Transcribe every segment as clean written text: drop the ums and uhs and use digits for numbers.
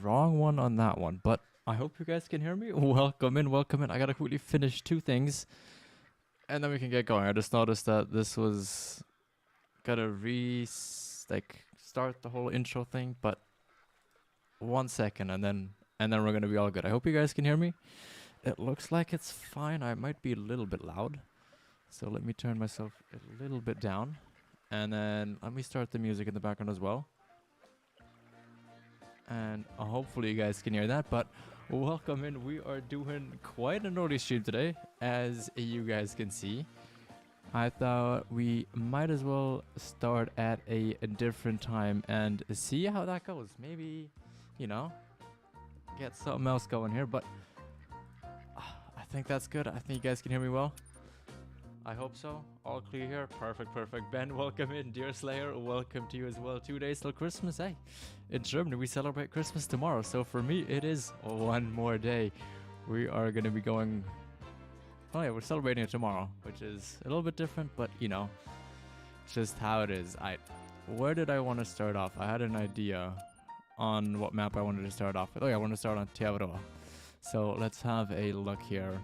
wrong one on that one, but I hope you guys can hear me. Welcome in, welcome in. I gotta quickly finish two things, and then we can get going. I just noticed that this was gotta start the whole intro thing, but 1 second, and then we're gonna be all good. I hope you guys can hear me. It looks like it's fine. I might be a little bit loud, so let me turn myself a little bit down, and then let me start the music in the background as well. And hopefully you guys can hear that, but welcome in. We are doing quite an early stream today, as you guys can see. I thought we might as well start at a different time and see how that goes. Maybe, you know, get something else going here, but I think that's good. I think you guys can hear me well. I hope so. All clear here. Perfect, perfect. Ben, welcome in. Dear Slayer, welcome to you as well. 2 days till Christmas. Hey, in Germany, we celebrate Christmas tomorrow. So for me, it is one more day. We are going to be going... Oh yeah, we're celebrating it tomorrow, which is a little bit different, but you know, it's just how it is. Where did I want to start off? I had an idea on what map I wanted to start off with. Oh yeah, I want to start on Teavroa. So let's have a look here.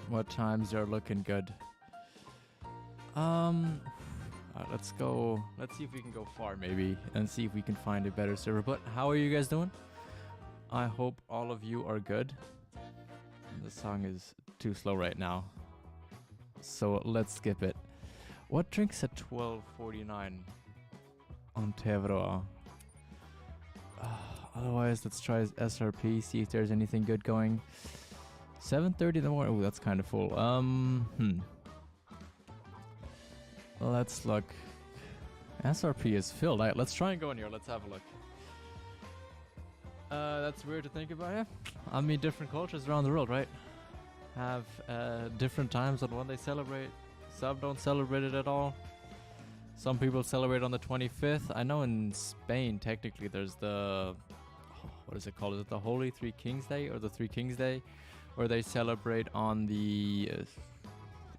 What times are looking good? Let's go. Let's see if we can go far, maybe, and see if we can find a better server. But how are you guys doing? I hope all of you are good. The song is too slow right now, so let's skip it. What drinks at 12:49 on Teavroa? Otherwise, let's try SRP. See if there's anything good going. 7:30 in the morning. Oh, that's kind of full. Let's look. SRP is filled. Alright, let's try and go in here. Let's have a look. That's weird to think about, yeah. I mean, different cultures around the world, right? Have different times on when they celebrate. Some don't celebrate it at all. Some people celebrate on the 25th. I know in Spain, technically, there's the... what is it called? Is it the Holy Three Kings Day or the Three Kings Day? Where they celebrate on the...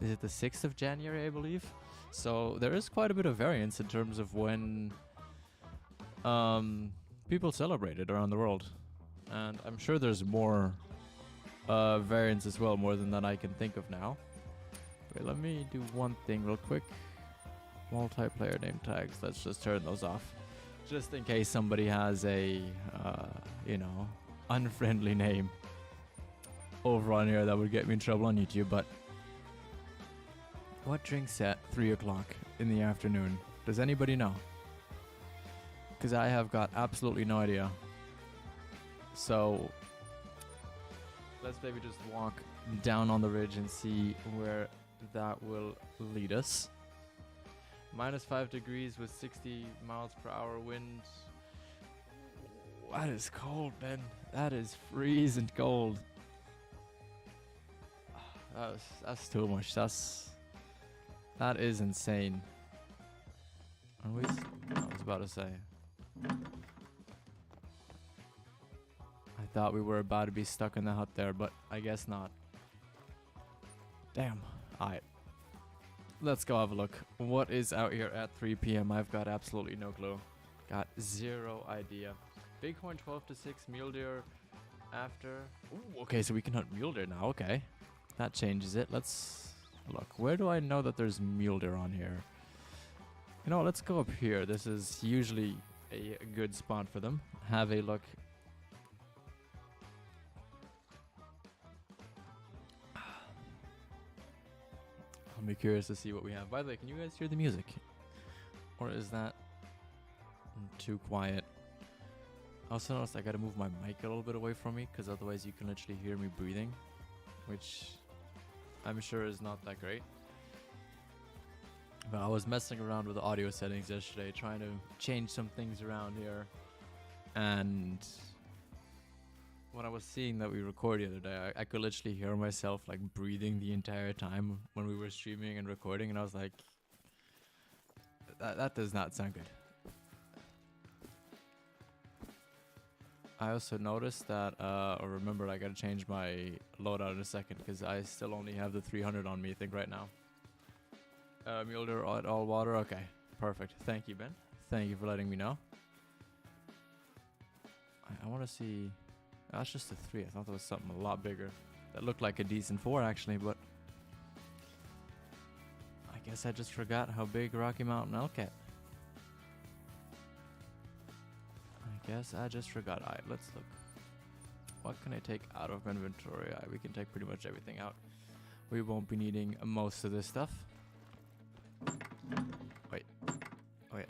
is it the 6th of January, I believe? So there is quite a bit of variance in terms of when people celebrate it around the world. And I'm sure there's more variance as well, more than that I can think of now. Wait, let me do one thing real quick. Multiplayer name tags, let's just turn those off. Just in case somebody has a, you know, unfriendly name over on here that would get me in trouble on YouTube, but... What drinks at 3 o'clock in the afternoon? Does anybody know? Because I have got absolutely no idea. So, let's maybe just walk down on the ridge and see where that will lead us. -5 degrees with 60 miles per hour wind. That is cold, man. That is freezing cold. That's too much. That is insane. Are we? I was about to say. I thought we were about to be stuck in the hut there, but I guess not. Damn. Alright. Let's go have a look. What is out here at 3 p.m.? I've got absolutely no clue. Got zero idea. Bighorn 12 to 6, mule deer after. Ooh, okay, so we can hunt mule deer now. Okay. That changes it. Let's look. Where do I know that there's mule deer on here? You know, let's go up here. This is usually a good spot for them. Have a look. I'll be curious to see what we have. By the way, can you guys hear the music? Or is that too quiet? I also noticed I gotta move my mic a little bit away from me, because otherwise you can literally hear me breathing, which I'm sure is not that great. But I was messing around with the audio settings yesterday, trying to change some things around here. And when I was seeing that we recorded the other day, I could literally hear myself like breathing the entire time when we were streaming and recording, and I was like, that does not sound good. I also noticed that, or remembered I gotta change my loadout in a second, because I still only have the 300 on me, I think, right now. Mule deer at all water, okay, perfect. Thank you, Ben. Thank you for letting me know. I want to see. That's just a 3. I thought there was something a lot bigger. That looked like a decent 4 actually, but I guess I just forgot how big Rocky Mountain elk get. I guess I just forgot. Alright, let's look. What can I take out of inventory? We can take pretty much everything out. We won't be needing most of this stuff. Wait,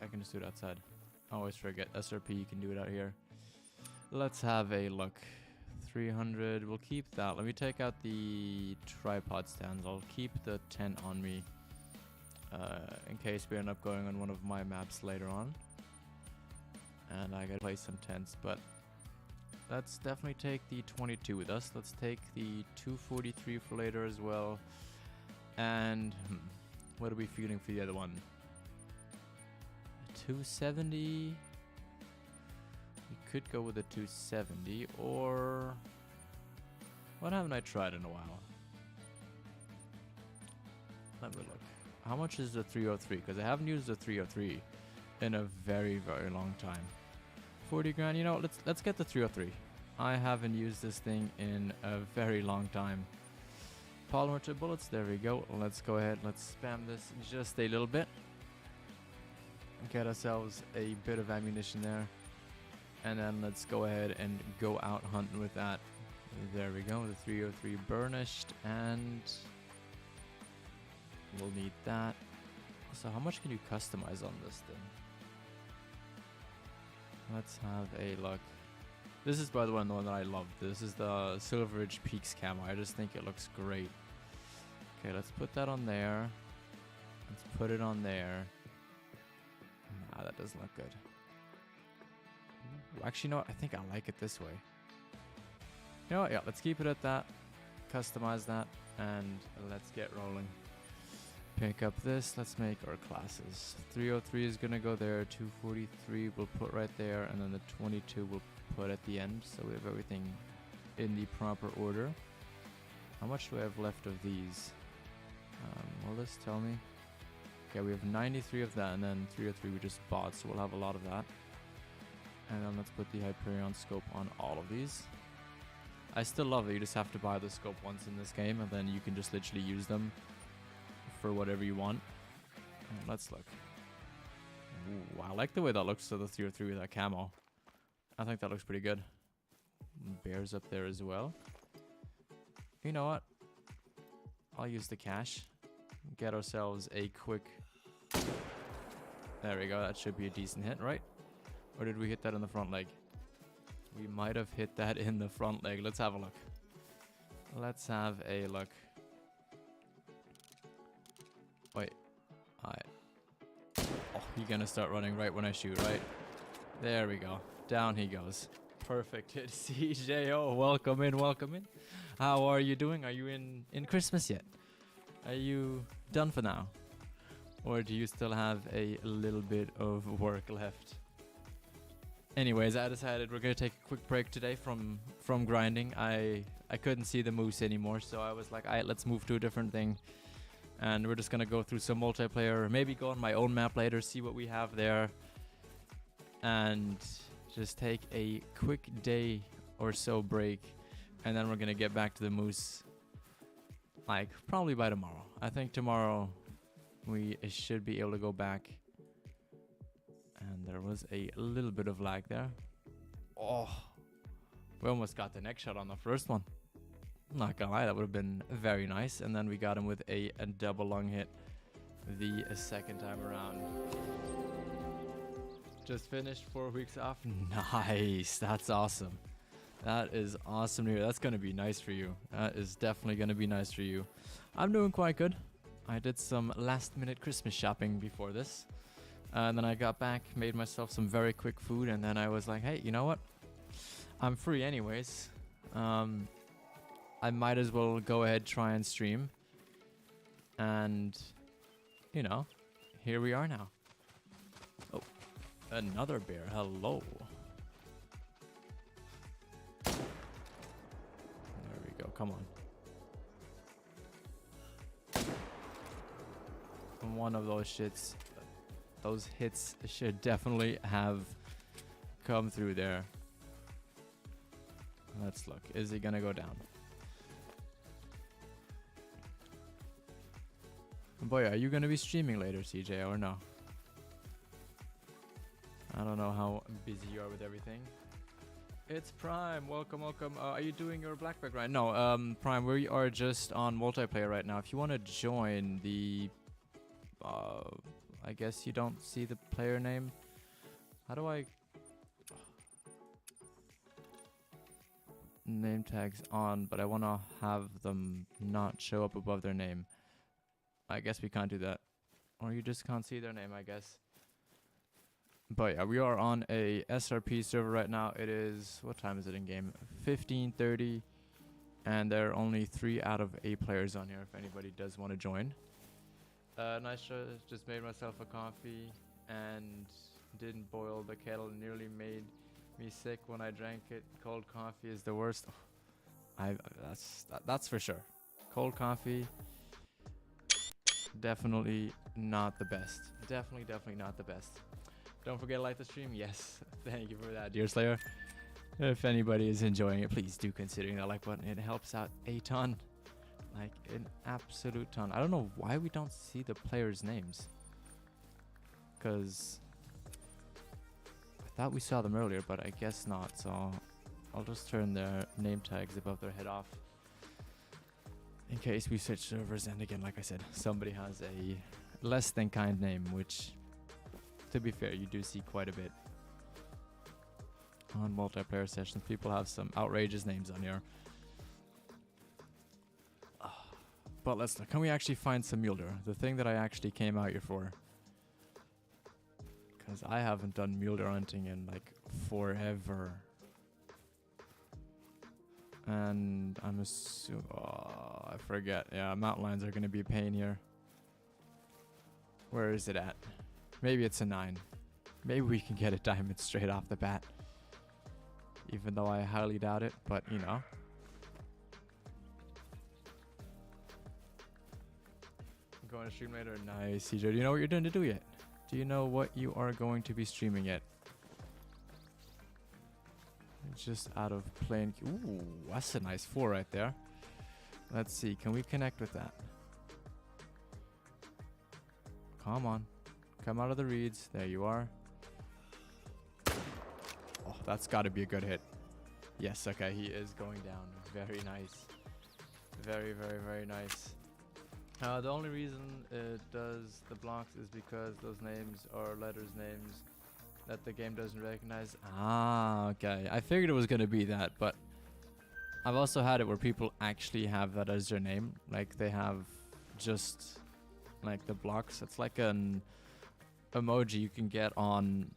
I can just do it outside. I always forget. SRP, you can do it out here. Let's have a look. 300, we'll keep that. Let me take out the tripod stands. I'll keep the tent on me in case we end up going on one of my maps later on. And I gotta place some tents, but let's definitely take the 22 with us. Let's take the 243 for later as well. And what are we feeling for the other one? 270. We could go with a 270, or what haven't I tried in a while? Let me look. How much is the 303? Because I haven't used the 303 in a very, very long time. 40 grand. You know, let's get the 303. I haven't used this thing in a very long time. Polymer to bullets. There we go. Let's go ahead. Let's spam this just a little bit. Get ourselves a bit of ammunition there. And then let's go ahead and go out hunting with that. There we go, the 303 burnished, and we'll need that. So how much can you customize on this thing? Let's have a look. This is, by the way, the one that I love. This is the Silver Ridge Peaks camo. I just think it looks great. Okay, let's put that on there. Let's put it on there. Nah, that doesn't look good. Actually, no, I think I like it this way. You know what? Yeah, let's keep it at that. Customize that, and let's get rolling. Pick up this. Let's make our classes. 303 is gonna go there. 243 we'll put right there, and then the 22 we'll put at the end, so we have everything in the proper order. How much do I have left of these? Will this tell me? Okay, we have 93 of that, and then 303 we just bought, so we'll have a lot of that. And then let's put the Hyperion scope on all of these. I still love it. You just have to buy the scope once in this game, and then you can just literally use them for whatever you want. Let's look. Ooh, I like the way that looks to the 303 with that camo. I think that looks pretty good. Bears up there as well. You know what? I'll use the cash. Get ourselves a quick... There we go. That should be a decent hit, right? Or did we hit that in the front leg? We might have hit that in the front leg. Let's have a look. Let's have a look. Wait. Oh, you're gonna start running right when I shoot, right? There we go. Down he goes. Perfect hit. CJO, welcome in, welcome in. How are you doing? Are you in Christmas yet? Are you done for now? Or do you still have a little bit of work left? Anyways, I decided we're gonna take a quick break today from grinding. I couldn't see the moose anymore, so I was like, alright, let's move to a different thing. And we're just gonna go through some multiplayer, maybe go on my own map later, see what we have there. And just take a quick day or so break. And then we're gonna get back to the moose, like, probably by tomorrow. I think tomorrow we should be able to go back. And there was a little bit of lag there. Oh, we almost got the neck shot on the first one. Not gonna lie, that would have been very nice. And then we got him with a double lung hit the second time around. Just finished 4 weeks off. Nice, that's awesome. That is awesome to hear. That's gonna be nice for you. That is definitely gonna be nice for you. I'm doing quite good. I did some last minute Christmas shopping before this. And then I got back, made myself some very quick food, and then I was like, hey, you know what? I'm free anyways. I might as well go ahead, try and stream. And, you know, here we are now. Oh, another bear. Hello. There we go. Come on. One of those shits. Those hits should definitely have come through there. Let's look. Is he gonna go down? Boy, are you gonna be streaming later, CJ, or no? I don't know how busy you are with everything. It's Prime. Welcome, welcome. Are you doing your black bag right? No, Prime, we are just on multiplayer right now. If you want to join the... I guess you don't see the player name. How do I... Name tags on, but I want to have them not show up above their name. I guess we can't do that. Or you just can't see their name, I guess. But yeah, we are on a SRP server right now. It is, what time is it in game? 15:30, and there are only 3 out of 8 players on here if anybody does want to join. Nice show. Just made myself a coffee and didn't boil the kettle. Nearly made me sick when I drank it. Cold coffee is the worst. That's for sure. Cold coffee, definitely not the best. Definitely not the best. Don't forget to like the stream. Yes, thank you for that, dear Slayer. If anybody is enjoying it, please do consider that like button. It helps out a ton. Like an absolute ton. I don't know why we don't see the players' names. Because I thought we saw them earlier, but I guess not. So I'll just turn their name tags above their head off. In case we switch servers. And again, like I said, somebody has a less than kind name, which... to be fair, you do see quite a bit on multiplayer sessions. People have some outrageous names on here. But let's look. Can we actually find some mule deer? The thing that I actually came out here for. Because I haven't done mule deer hunting in like forever. And I'm assuming... oh, I forget. Yeah, mountain lions are going to be a pain here. Where is it at? Maybe it's a 9. Maybe we can get a diamond straight off the bat. Even though I highly doubt it, but you know. Going to stream later? Nice, CJ. Do you know what you're doing to do yet? Do you know what you are going to be streaming yet? Just out of plain... ooh, that's a nice 4 right there. Let's see. Can we connect with that? Come on. Come out of the reeds. There you are. Oh, that's got to be a good hit. Yes, okay. He is going down. Very nice. Very nice. The only reason it does the blocks is because those names are letters names that the game doesn't recognize. Ah, okay. I figured it was going to be that, but I've also had it where people actually have that as their name. Like they have just like the blocks. It's like an emoji you can get on,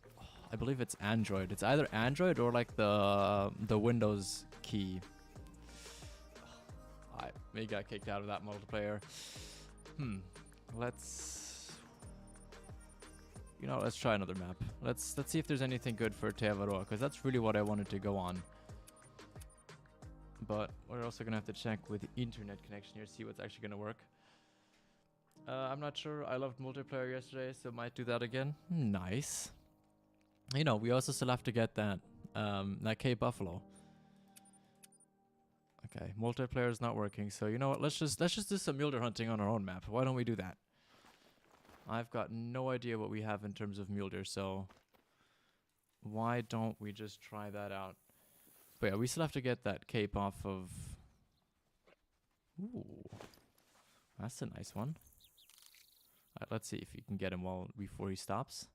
I believe it's Android. It's either Android or like the Windows key. We got kicked out of that multiplayer. Let's try another map. Let's see if there's anything good for Teavaroa, because that's really what I wanted to go on. But we're also gonna have to check with the internet connection here, see what's actually gonna work. I'm not sure. I loved multiplayer yesterday, so might do that again. Nice. You know, we also still have to get that Cape Buffalo. Okay, multiplayer is not working, so you know what? Let's just do some mule deer hunting on our own map. Why don't we do that? I've got no idea what we have in terms of mule deer, so why don't we just try that out? But yeah, we still have to get that cape off of... ooh, that's a nice one. Alright, let's see if we can get him before he stops.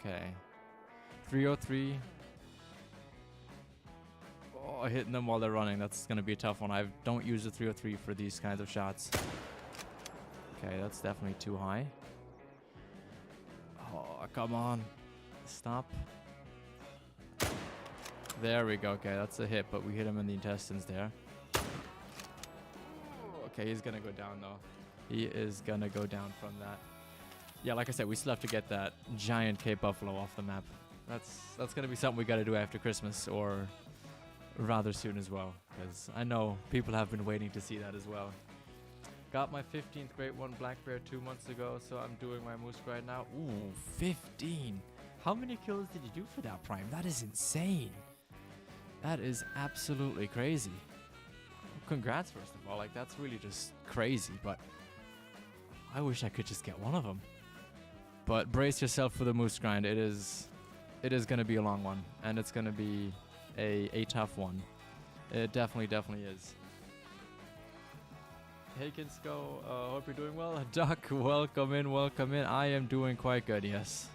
Okay. 303. Oh, hitting them while they're running. That's going to be a tough one. I don't use the 303 for these kinds of shots. Okay, that's definitely too high. Oh, come on. Stop. There we go. Okay, that's a hit, but we hit him in the intestines there. Okay, he's going to go down, though. He is going to go down from that. Yeah, like I said, we still have to get that giant Cape Buffalo off the map. That's going to be something we got to do after Christmas, or rather soon as well, because I know people have been waiting to see that as well. Got my 15th grade 1 black bear 2 months ago, so I'm doing my moose right now. Ooh, 15. How many kills did you do for that Prime? That is insane. That is absolutely crazy. Congrats, first of all. Like, that's really just crazy, but I wish I could just get one of them. But brace yourself for the moose grind. It is going to be a long one, and it's going to be a tough one. It definitely is. Hey Kinsko, hope you're doing well. Duck, welcome in. I am doing quite good, yes.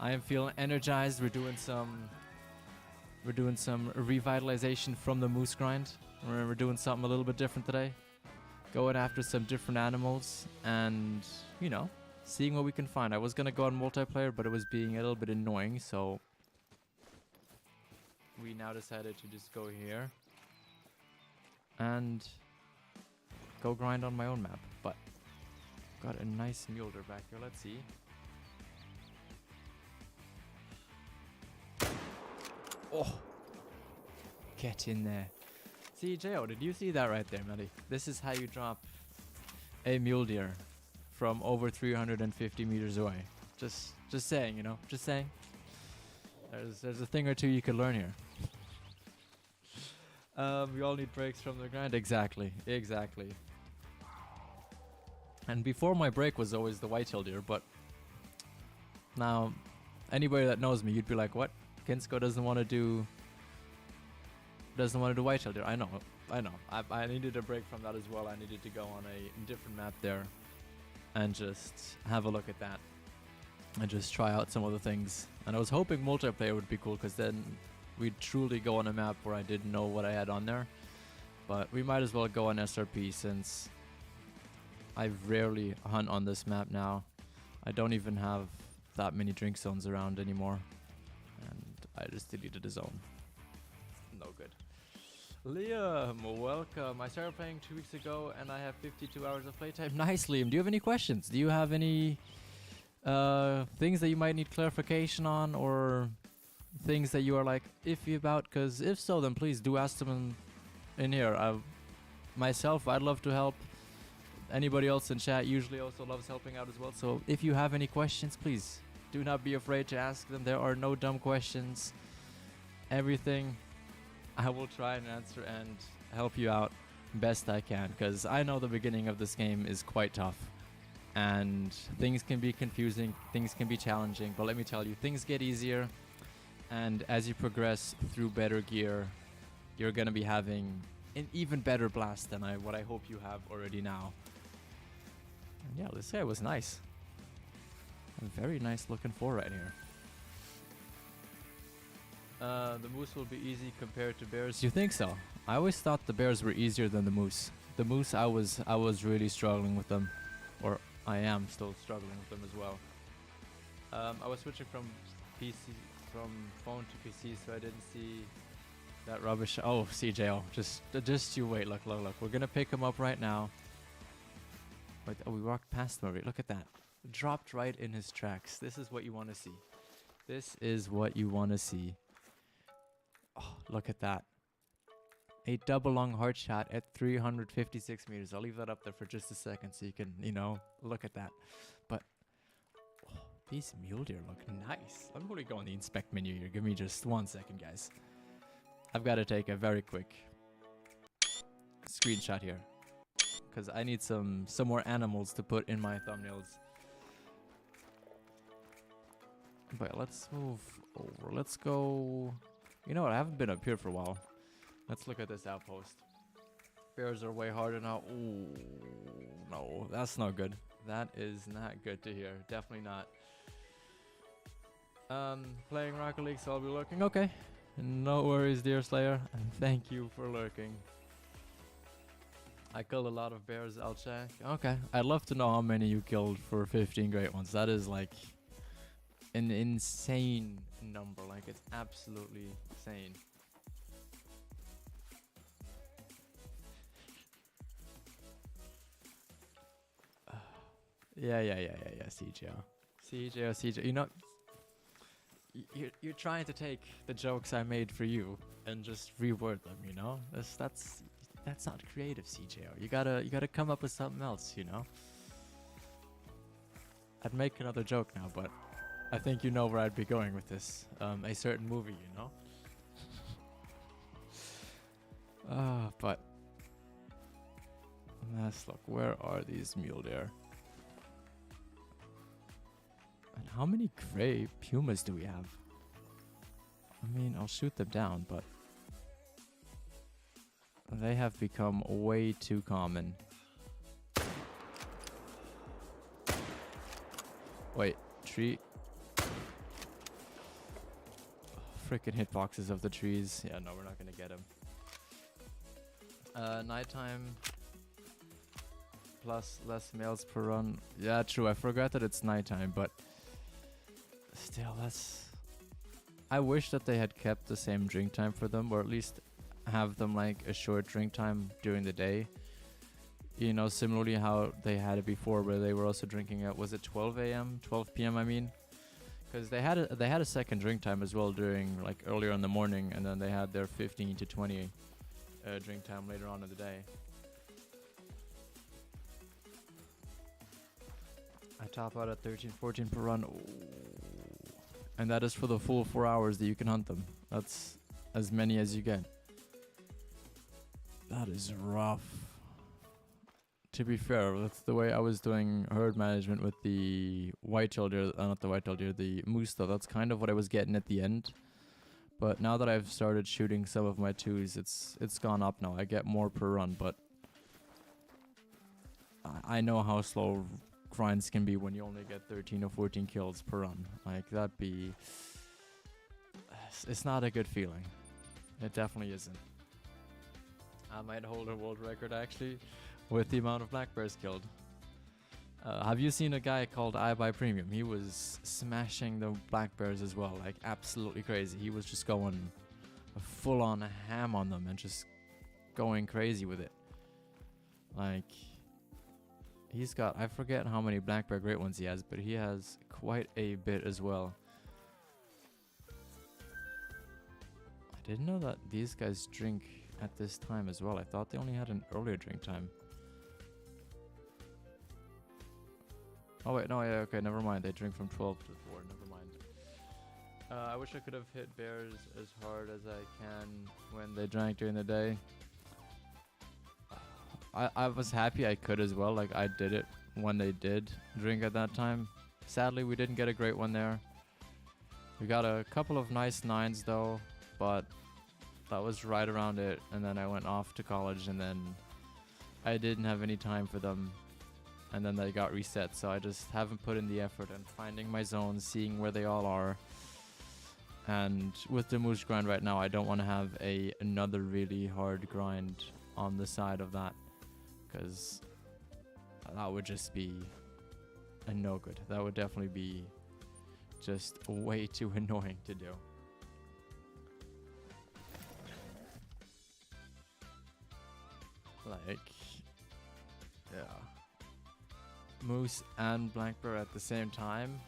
I am feeling energized. We're doing some revitalization from the moose grind. We're doing something a little bit different today. Going after some different animals and, you know, seeing what we can find. I was gonna go on multiplayer, but it was being a little bit annoying, so we now decided to just go here and go grind on my own map. But got a nice mule deer back here. Let's see. Oh, get in there. CJO, did you see that right there, Matty? This is how you drop a mule deer from over 350 meters away. Just saying, you know, just saying. There's a thing or two you could learn here. We all need breaks from the grind. Exactly. And before my break was always the whitetail deer, but now anybody that knows me, you'd be like, what? Kinsko doesn't want to do whitetail deer. I know. I needed a break from that as well. I needed to go on a different map there and just have a look at that and just try out some other things. And I was hoping multiplayer would be cool, because then we'd truly go on a map where I didn't know what I had on there. But we might as well go on SRP, since I rarely hunt on this map now. I don't even have that many drink zones around anymore. And I just deleted a zone. No good. Liam, welcome. I started playing 2 weeks ago and I have 52 hours of playtime. Nice, Liam. Do you have any questions? Do you have any things that you might need clarification on, or things that you are like iffy about? Because if so, then please do ask them in here. Myself, I'd love to help. Anybody else in chat usually also loves helping out as well. So if you have any questions, please do not be afraid to ask them. There are no dumb questions. Everything I will try and answer and help you out best I can, because I know the beginning of this game is quite tough and things can be confusing, things can be challenging, but let me tell you, things get easier, and as you progress through better gear, you're going to be having an even better blast than what I hope you have already now. And yeah, this guy was nice. A very nice looking four right here. The moose will be easy compared to bears. You think so? I always thought the bears were easier than the moose. The moose, I was really struggling with them, or I am still struggling with them as well. I was switching from phone to PC, so I didn't see that rubbish. Oh, CJO, just you wait. Look. We're gonna pick him up right now. Wait, oh, we walked past him already. Look at that. Dropped right in his tracks. This is what you want to see. This is what you want to see. Oh, look at that. A double long heart shot at 356 meters. I'll leave that up there for just a second so you can, look at that. But oh, these mule deer look nice. Let me really go on the inspect menu here. Give me just 1 second, guys. I've got to take a very quick screenshot here, because I need some more animals to put in my thumbnails. But let's move over. Let's go. You know what? I haven't been up here for a while. Let's look at this outpost. Bears are way harder now. Ooh, no, that's not good. That is not good to hear. Definitely not. Playing Rocket League, so I'll be lurking. Okay. No worries, dear Slayer. Thank you for lurking. I killed a lot of bears, I'll check. Okay. I'd love to know how many you killed for 15 great ones. That is like an insane number. Like, it's absolutely insane. Yeah, CJO. You know, you're trying to take the jokes I made for you and just reword them, you know? That's not creative, CJO. You gotta come up with something else, you know? I'd make another joke now, but I think you know where I'd be going with this. A certain movie, you know? But let's look. Where are these mule deer? And how many gray pumas do we have? I mean, I'll shoot them down, but they have become way too common. Wait, tree. Freaking hitboxes of the trees. Yeah, no, we're not gonna get them. Nighttime plus less males per run. Yeah, true. I forgot that it's nighttime, but still, that's. I wish that they had kept the same drink time for them, or at least have them like a short drink time during the day. You know, similarly how they had it before, where they were also drinking at, was it 12 a.m., 12 p.m. I mean, because they had a second drink time as well during like earlier in the morning, and then they had their 15 to 20 drink time later on in the day. I top out at 13, 14 per run. Ooh. And that is for the full 4 hours that you can hunt them. That's as many as you get. That is rough. To be fair, that's the way I was doing herd management with the white-tailed deer, not the white-tailed deer, the moose though. That's kind of what I was getting at the end. But now that I've started shooting some of my twos, it's gone up now. I get more per run, but I know how slow grinds can be when you only get 13 or 14 kills per run. Like, that'd be... It's not a good feeling. It definitely isn't. I might hold a world record, actually, with the amount of black bears killed. Have you seen a guy called I Buy Premium? He was smashing the black bears as well, like absolutely crazy. He was just going full on ham on them and just going crazy with it. Like, he's got, I forget how many black bear great ones he has, but he has quite a bit as well. I didn't know that these guys drink at this time as well. I thought they only had an earlier drink time. Oh wait, no, yeah, okay, never mind. They drink from 12 to 4, never mind. I wish I could have hit bears as hard as I can when they drank during the day. I was happy I could as well, like I did it when they did drink at that time. Sadly, we didn't get a great one there. We got a couple of nice 9s though, but that was right around it, and then I went off to college, and then I didn't have any time for them. And then they got reset, so I just haven't put in the effort in finding my zones, seeing where they all are. And with the moose grind right now, I don't want to have another really hard grind on the side of that, because that would just be a no good. That would definitely be just way too annoying to do. Like, yeah. Moose and black bear at the same time,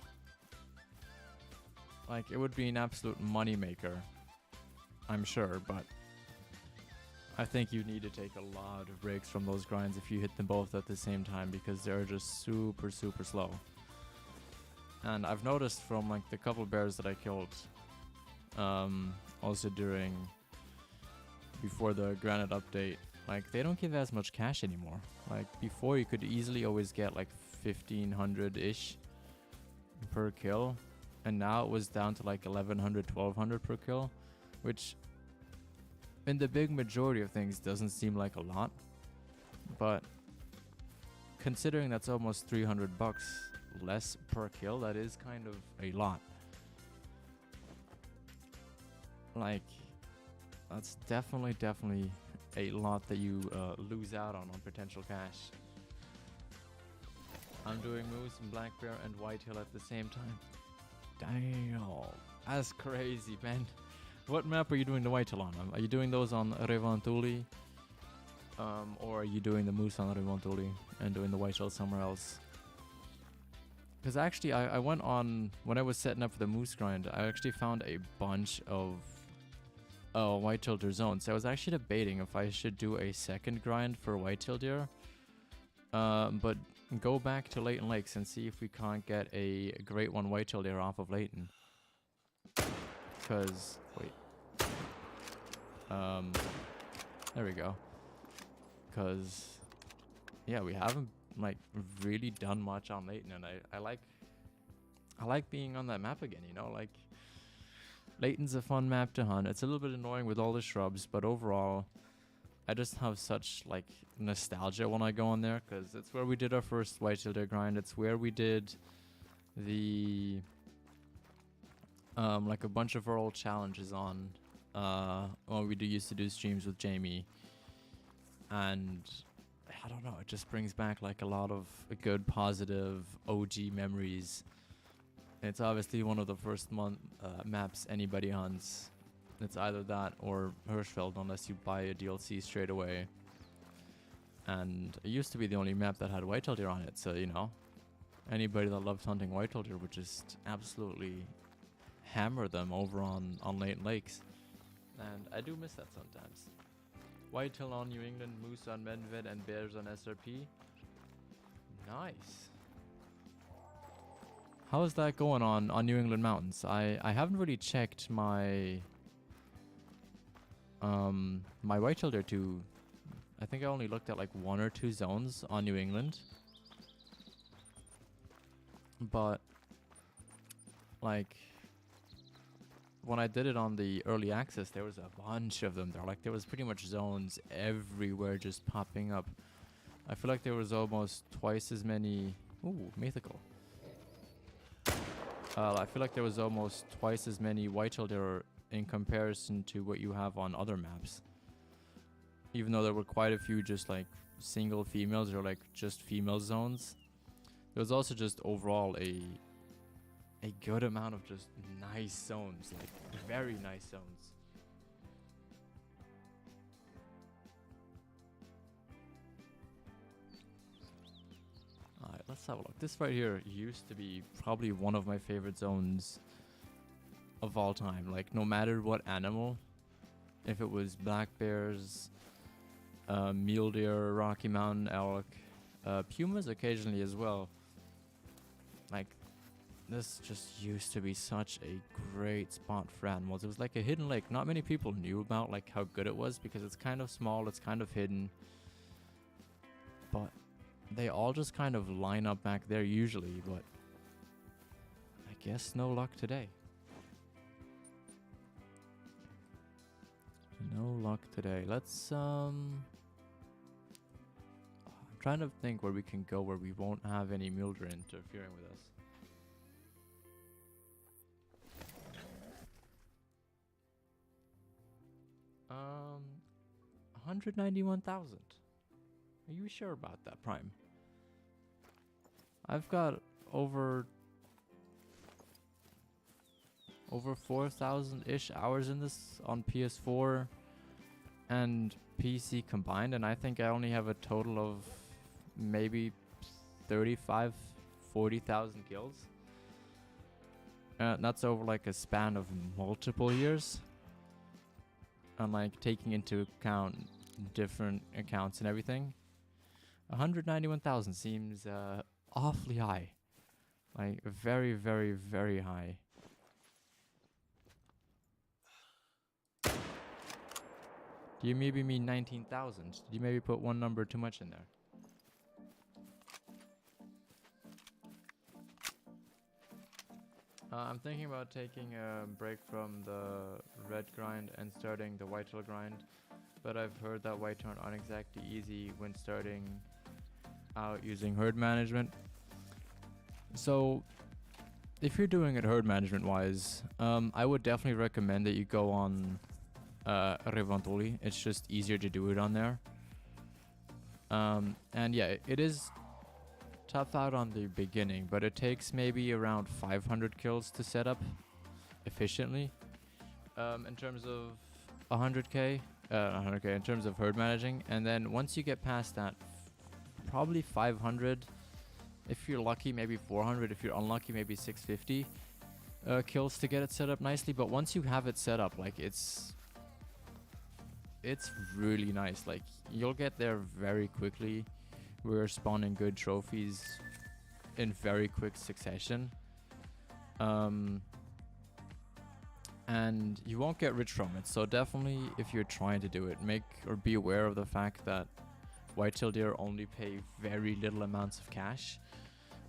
like, it would be an absolute money maker, I'm sure, but I think you need to take a lot of breaks from those grinds if you hit them both at the same time, because they're just super slow. And I've noticed from like the couple bears that I killed, also before the granite update, like, they don't give as much cash anymore. Like, before you could easily always get like 1500-ish per kill, and now it was down to like 1100, 1200 per kill, which in the big majority of things doesn't seem like a lot, but considering that's almost 300 bucks less per kill, that is kind of a lot. Like, that's definitely a lot that you lose out on potential cash. I'm doing moose and black bear and whitetail at the same time. Damn, that's crazy, man. What map are you doing the whitetail on? Are you doing those on Revantuli? Or are you doing the moose on Revantuli and doing the whitetail somewhere else? Because actually, I went on, when I was setting up for the moose grind, I actually found a bunch of white-tailed deer zones. So I was actually debating if I should do a second grind for white-tailed deer, But go back to Leighton Lakes and see if we can't get a great one whitetail deer off of Leighton. Cause wait, there we go. Cause yeah, we haven't like really done much on Leighton, and I like being on that map again. You know, like Leighton's a fun map to hunt. It's a little bit annoying with all the shrubs, but overall, I just have such like nostalgia when I go on there, because it's where we did our first whitetail deer grind. It's where we did the like a bunch of our old challenges on when we used to do streams with Jamie, and I don't know, it just brings back like a lot of good positive OG memories. It's obviously one of the first maps anybody hunts. It's either that or Hirschfeld, unless you buy a DLC straight away. And it used to be the only map that had whitetail deer on it, so you know, anybody that loved hunting whitetail deer would just absolutely hammer them over on Leighton Lakes. And I do miss that sometimes. Whitetail on New England, moose on Medved, and bears on SRP. Nice. How is that going on New England mountains? I haven't really checked my my whitetail deer too. I think I only looked at like 1 or 2 zones on New England. But like when I did it on the early access, there was a bunch of them there. Like there was pretty much zones everywhere just popping up. I feel like there was almost twice as many. Ooh, mythical. I feel like there was almost twice as many whitetail deer in comparison to what you have on other maps. Even though there were quite a few just like single females or like just female zones, there was also just overall a good amount of just nice zones, like very nice zones. Alright, let's have a look. This right here used to be probably one of my favorite zones of all time. Like no matter what animal, if it was black bears, mule deer, Rocky Mountain elk, pumas occasionally as well. Like this just used to be such a great spot for animals. It was like a hidden lake. Not many people knew about like how good it was because it's kind of small, it's kind of hidden. But they all just kind of line up back there usually, but I guess no luck today. No luck today. Let's I'm trying to think where we can go where we won't have any mule deer interfering with us. 191,000. Are you sure about that, Prime? I've got over 4,000-ish hours in this on PS4 and PC combined, and I think I only have a total of maybe 40,000 kills. That's over like a span of multiple years. And like taking into account different accounts and everything. 191,000 seems awfully high. Like very, very, very high. Do you maybe mean 19,000? Did you maybe put one number too much in there? I'm thinking about taking a break from the red grind and starting the whitetail grind, but I've heard that whitetail aren't exactly easy when starting out using herd management. So if you're doing it herd management wise, I would definitely recommend that you go on Revantuli. It's just easier to do it on there. And yeah, it is tough out on the beginning, but it takes maybe around 500 kills to set up efficiently. In terms of 100k in terms of herd managing, and then once you get past that, probably 500. If you're lucky, maybe 400. If you're unlucky, maybe 650 kills to get it set up nicely. But once you have it set up, like it's really nice. Like you'll get there very quickly we're spawning good trophies in very quick succession. And you won't get rich from it. So definitely, if you're trying to do it, be aware of the fact that white-tailed deer only pay very little amounts of cash.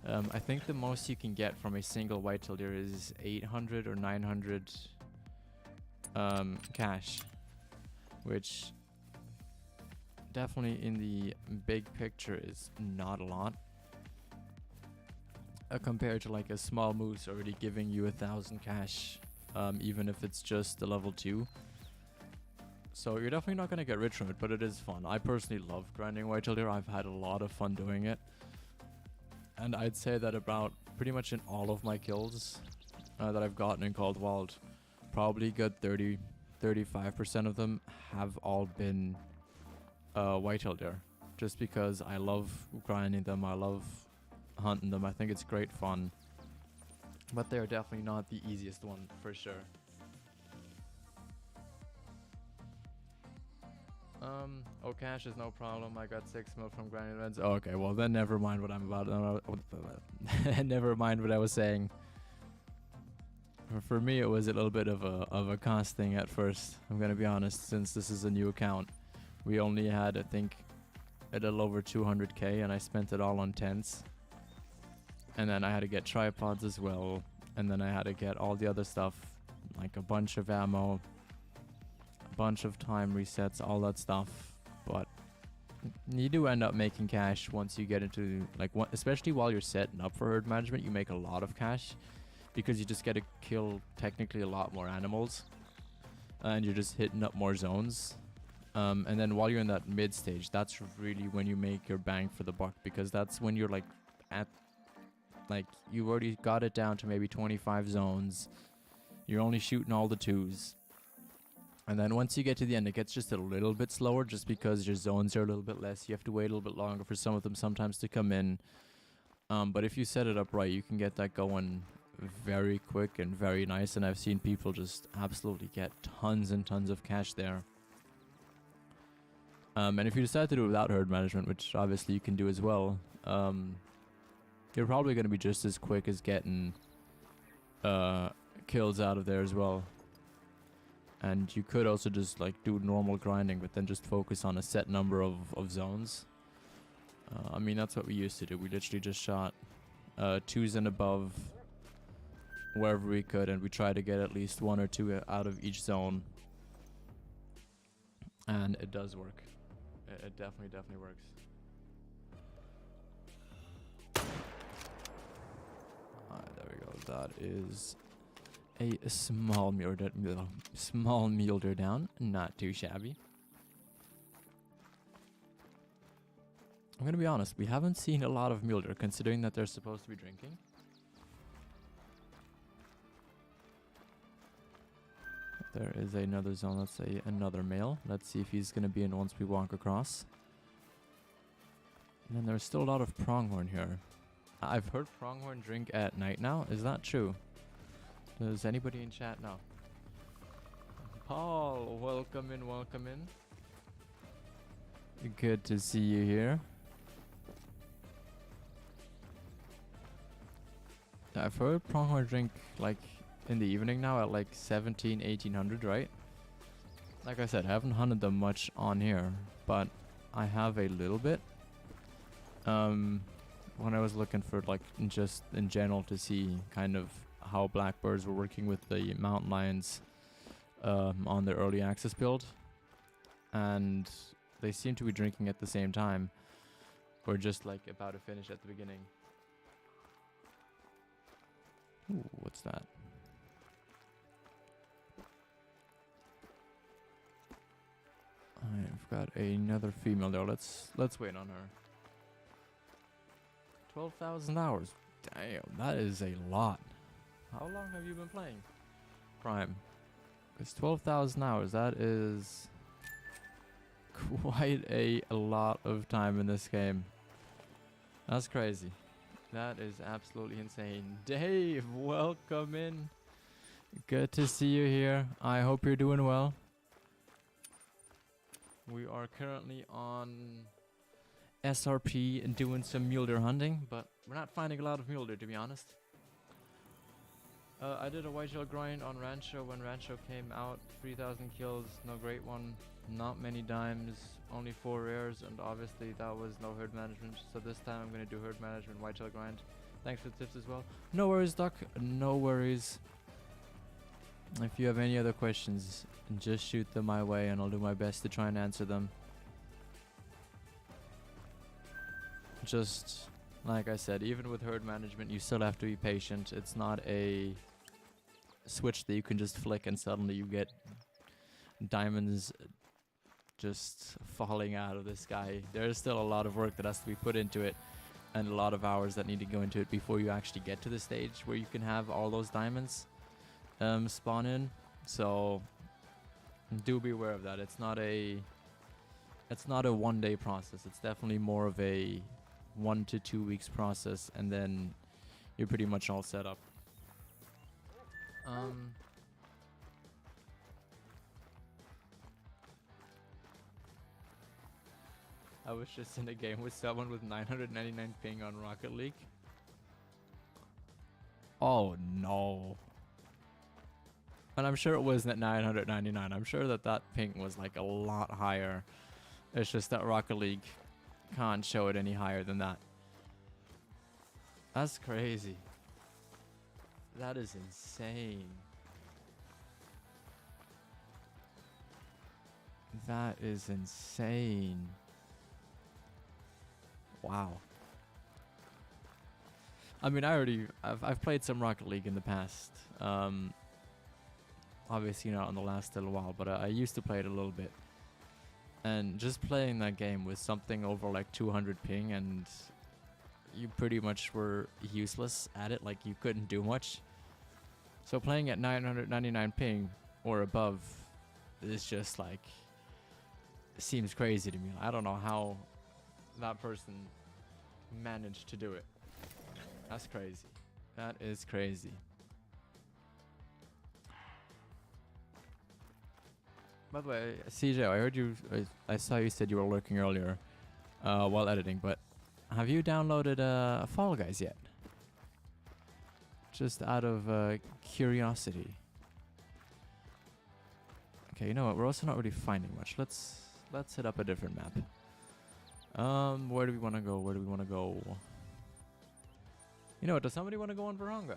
I think the most you can get from a single white-tailed deer is 800 or 900 cash, which definitely in the big picture is not a lot. Compared to like a small moose already giving you 1,000 cash, even if it's just the level 2. So you're definitely not going to get rich from it, but it is fun. I personally love grinding white-tailed deer. I've had a lot of fun doing it. And I'd say that about pretty much in all of my kills that I've gotten in Cold Wild, probably good 35% of them have all been white-tailed deer. Just because I love grinding them, I love hunting them. I think it's great fun. But they're definitely not the easiest one, for sure. Oh, cash is no problem. I got 6 mil from grinding events. Oh, okay, well then never mind what I'm about. Never mind what I was saying. For me, it was a little bit of a cost thing at first. I'm gonna be honest, since this is a new account. We only had, I think, a little over 200k, and I spent it all on tents. And then I had to get tripods as well, and then I had to get all the other stuff, like a bunch of ammo, a bunch of time resets, all that stuff. But you do end up making cash once you get into, like, especially while you're setting up for herd management, you make a lot of cash because you just get to kill technically a lot more animals, and you're just hitting up more zones. And then while you're in that mid stage, that's really when you make your bang for the buck, because that's when you're like at, like, you've already got it down to maybe 25 zones. You're only shooting all the 2s. And then once you get to the end, it gets just a little bit slower just because your zones are a little bit less. You have to wait a little bit longer for some of them sometimes to come in. But if you set it up right, you can get that going very quick and very nice. And I've seen people just absolutely get tons and tons of cash there. And if you decide to do it without herd management, which obviously you can do as well, you're probably going to be just as quick as getting kills out of there as well. And you could also just like do normal grinding, but then just focus on a set number of zones. I mean, that's what we used to do. We literally just shot 2s and above wherever we could, and we tried to get at least 1 or 2 out of each zone. And it does work. It definitely works. There we go. That is a small mule deer down. Not too shabby. I'm gonna be honest, we haven't seen a lot of mule deer considering that they're supposed to be drinking. There is another zone. Let's say another male. Let's see if he's gonna be in once we walk across. And then there's still a lot of pronghorn here. I've heard pronghorn drink at night now. Is that true? Does anybody in chat know? Paul, welcome in, welcome in. Good to see you here. I've heard pronghorn drink like in the evening now at like 1800, right? Like I said, I haven't hunted them much on here, but I have a little bit. When I was looking for like just in general to see kind of how blackbirds were working with the mountain lions on their early access build, and they seem to be drinking at the same time, or just like about to finish at the beginning. Ooh, what's that? I've got another female there. Let's wait on her. 12,000 hours. Damn, that is a lot. How long have you been playing Prime? Because 12,000 hours, that is quite a lot of time in this game. That's crazy. That is absolutely insane. Dave, welcome in. Good to see you here. I hope you're doing well. We are currently on SRP and doing some mule deer hunting, but we're not finding a lot of mule deer, to be honest. I did a whitetail grind on Rancho when Rancho came out. 3,000 kills, no great one, not many dimes, only 4 rares, and obviously that was no herd management. So this time I'm going to do herd management whitetail grind. Thanks for the tips as well. No worries, Doc. No worries. If you have any other questions, just shoot them my way and I'll do my best to try and answer them. Just like I said, even with herd management, you still have to be patient. It's not a switch that you can just flick and suddenly you get diamonds just falling out of the sky. There's still a lot of work that has to be put into it and a lot of hours that need to go into it before you actually get to the stage where you can have all those diamonds spawn in. So do be aware of that. It's not a one-day process. It's definitely more of a 1 to 2 weeks process, and then you're pretty much all set up. I was just in a game with someone with 999 ping on Rocket League. Oh no. And I'm sure it wasn't at 999. I'm sure that ping was like a lot higher. It's just that Rocket League can't show it any higher than that. That's crazy. That is insane. That is insane. Wow. I mean, I've played some Rocket League in the past. Obviously not on the last little while, but I used to play it a little bit. And just playing that game with something over like 200 ping, and you pretty much were useless at it, like you couldn't do much. So playing at 999 ping or above is just like, it seems crazy to me. I don't know how that person managed to do it. That's crazy. That is crazy. By the way, CJ, I heard you. I saw you said you were lurking earlier while editing, but have you downloaded Fall Guys yet? Just out of curiosity. Okay, you know what? We're also not really finding much. Let's hit up a different map. Where do we want to go? Where do we want to go? You know what? Does somebody want to go on Verhonga?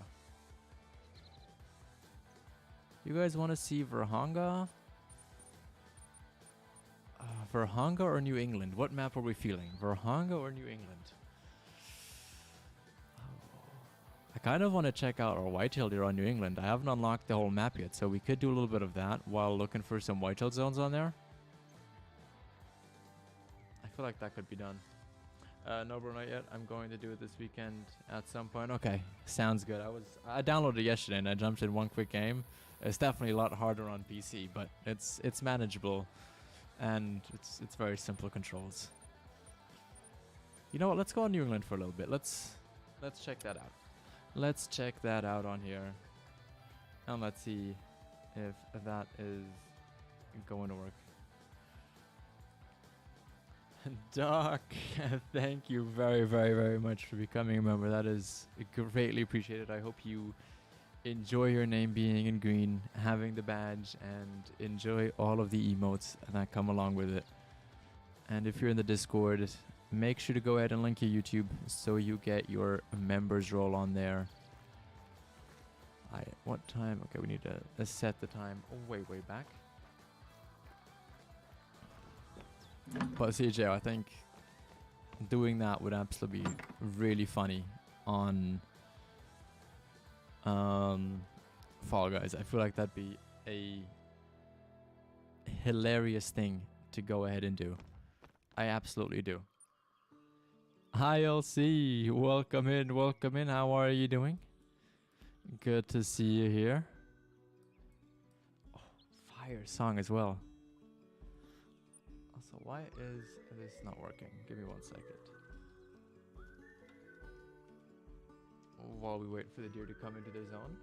You guys want to see Verhonga? Verhonga or New England? What map are we feeling? Verhonga or New England? I kind of want to check out our whitetail deer on New England. I haven't unlocked the whole map yet, so we could do a little bit of that while looking for some whitetail zones on there. I feel like that could be done. No, bro, not yet. I'm going to do it this weekend at some point. Okay, sounds good. I downloaded it yesterday and I jumped in one quick game. It's definitely a lot harder on PC, but it's manageable, and it's very simple controls. You know what? Let's go on New England for a little bit. Let's check that out. Let's check that out on here, and let's see if that is going to work. Doc, thank you very, very, very much for becoming a member. That is greatly appreciated. I hope you enjoy your name being in green, having the badge, and enjoy all of the emotes that come along with it. And if you're in the Discord, make sure to go ahead and link your YouTube so you get your members role on there. What time? Okay, we need to set the time way back. But CJ, I think doing that would absolutely be really funny on Fall Guys. I feel like that'd be a hilarious thing to go ahead and do. I absolutely do. Hi LC, welcome in, welcome in. How are you doing? Good to see you here. Oh, fire song as well. Also, why is this not working? Give me 1 second. While we wait for the deer to come into their zone.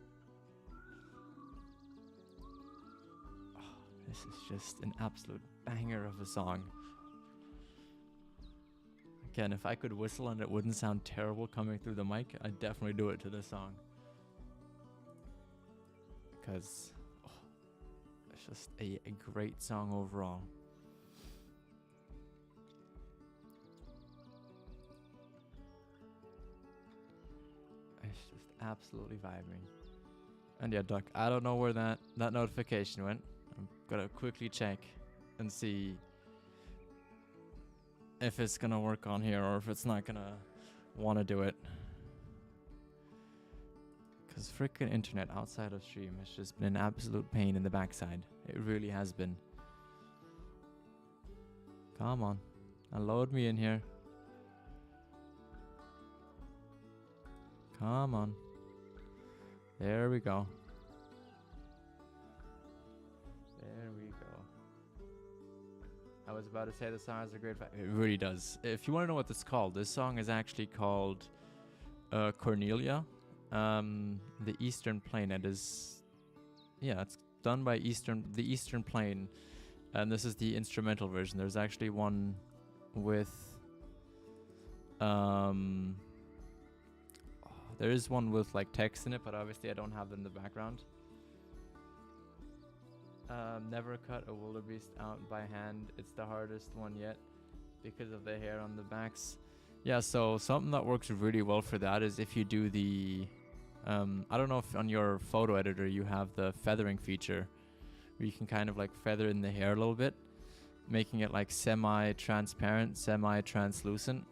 Oh, this is just an absolute banger of a song. Again, if I could whistle and it wouldn't sound terrible coming through the mic, I'd definitely do it to this song. Because it's just a great song overall. It's just absolutely vibing. And yeah, Duck, I don't know where that notification went. I'm gonna quickly check and see if it's gonna work on here or if it's not gonna want to do it. Because freaking internet outside of stream has just been an absolute pain in the backside. It really has been. Come on. Now load me in here. Come on. There we go. There we go. I was about to say the song has a great vibe. It really does. If you want to know what this is called, this song is actually called Cornelia. The Eastern Plain. It is, yeah, it's done by the Eastern Plain, and this is the instrumental version. There's actually one with there is one with like text in it, but obviously I don't have them in the background. Never cut a wildebeest out by hand. It's the hardest one yet because of the hair on the backs. Yeah, so something that works really well for that is if you do the I don't know if on your photo editor you have the feathering feature where you can kind of like feather in the hair a little bit, making it like semi-transparent, semi-translucent.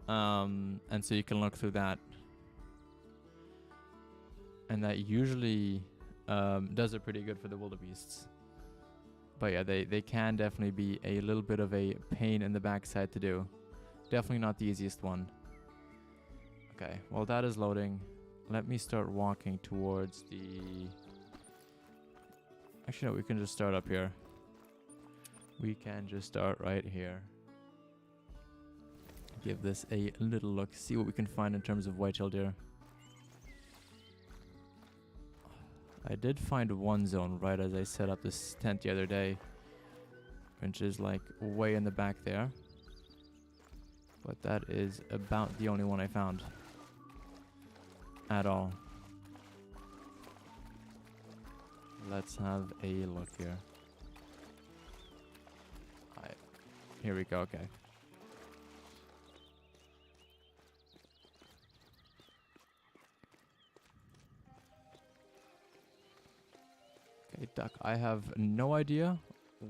And so you can look through that. And that usually does it pretty good for the wildebeests. But yeah, they can definitely be a little bit of a pain in the backside to do. Definitely not the easiest one. Okay, well that is loading. Let me start walking towards the... Actually, no, we can just start up here. We can just start right here. Give this a little look. See what we can find in terms of white-tailed deer. I did find one zone right as I set up this tent the other day, which is like way in the back there. But that is about the only one I found at all. Let's have a look here. Alright, here we go, okay. Okay, Duck, I have no idea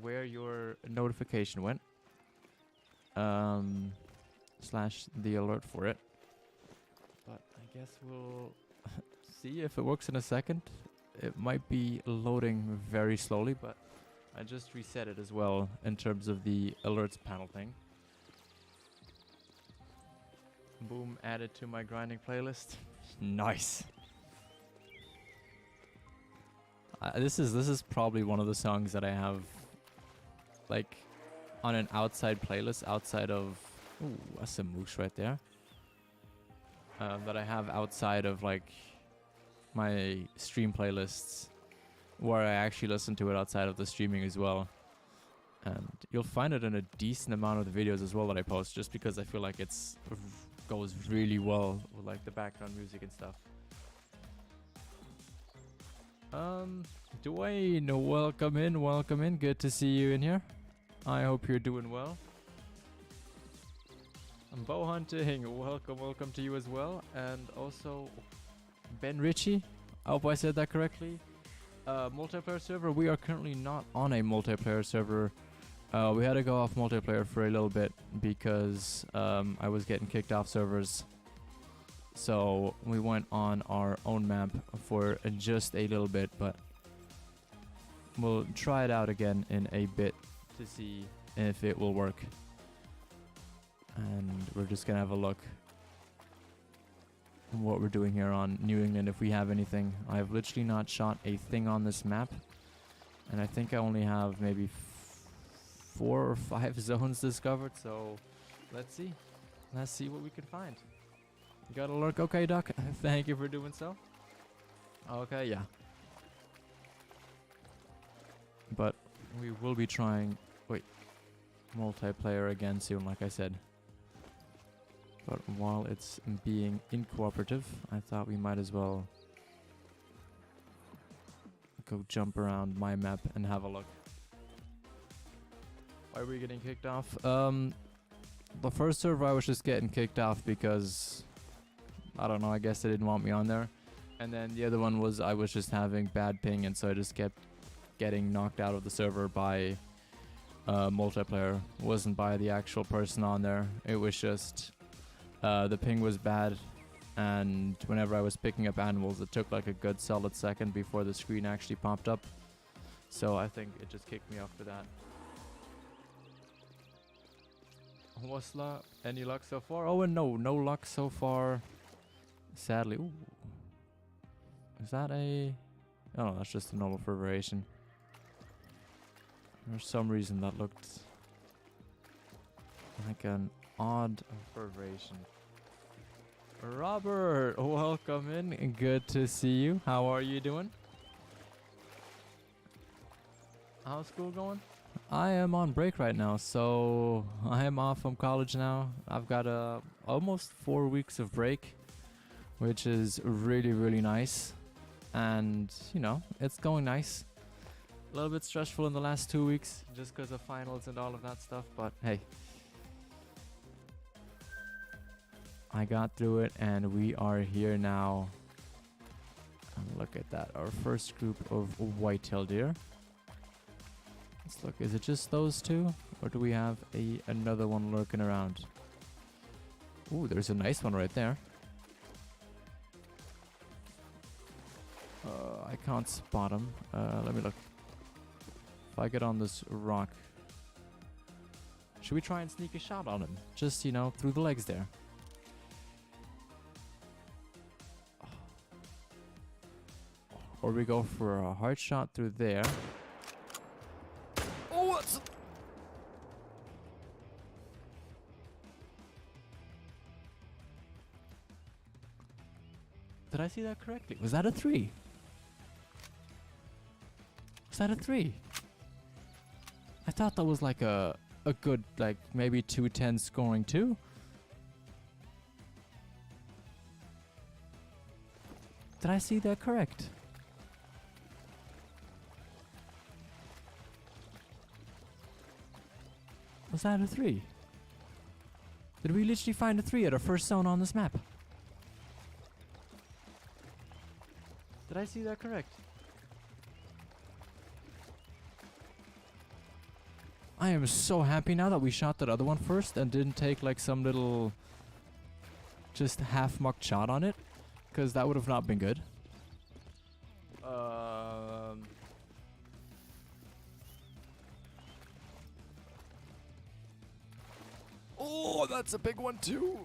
where your notification went. Slash the alert for it. But I guess we'll see if it works in a second. It might be loading very slowly, but I just reset it as well in terms of the alerts panel thing. Boom, added to my grinding playlist. Nice. This is probably one of the songs that I have like on an outside playlist outside of... Ooh, that's a moose right there. That I have outside of like my stream playlists, where I actually listen to it outside of the streaming as well. And you'll find it in a decent amount of the videos as well that I post, just because I feel like it's goes really well with like the background music and stuff. Dwayne, welcome in. Good to see you in here. I hope you're doing well. Bow hunting, welcome to you as well. And also Ben Ritchie, I hope I said that correctly. Multiplayer server, we are currently not on a multiplayer server. We had to go off multiplayer for a little bit because I was getting kicked off servers. So we went on our own map for just a little bit, but we'll try it out again in a bit to see if it will work. And we're just gonna have a look at what we're doing here on New England, if we have anything. I've literally not shot a thing on this map, and I think I only have maybe 4 or 5 zones discovered, so let's see what we can find. You got a lurk? Okay, Doc. Thank you for doing so. Okay, yeah. But we will be trying multiplayer again soon, like I said. But while it's being incooperative, I thought we might as well go jump around my map and have a look. Why are we getting kicked off? The first server I was just getting kicked off because, I don't know, I guess they didn't want me on there. And then the other one was I was just having bad ping, and so I just kept getting knocked out of the server by multiplayer. It wasn't by the actual person on there. It was just the ping was bad, and whenever I was picking up animals, it took like a good solid second before the screen actually popped up. So I think it just kicked me off for that. What's luck? Any luck so far? Oh, and no luck so far. Sadly. Ooh. Is that a... Oh no, that's just a normal perforation. For some reason that looked like an odd perforation. Robert, welcome in. Good to see you. How are you doing? How's school going? I am on break right now, so I am off from college now. I've got almost 4 weeks of break, which is really, really nice. And, you know, it's going nice. A little bit stressful in the last 2 weeks, just because of finals and all of that stuff, but hey. I got through it, and we are here now. And look at that, our first group of white-tailed deer. Let's look, is it just those two? Or do we have another one lurking around? Ooh, there's a nice one right there. I can't spot him. Let me look. If I get on this rock. Should we try and sneak a shot on him? Just, you know, through the legs there. Or we go for a hard shot through there. Oh, what's... Did I see that correctly? Was that a 3? Was that a 3? I thought that was like a good, like, maybe 210 scoring too. Did I see that correct? Was that a 3? Did we literally find a 3 at our first zone on this map? Did I see that correct? I am so happy now that we shot that other one first and didn't take like some little just half-mucked shot on it, because that would have not been good. Oh, that's a big one too.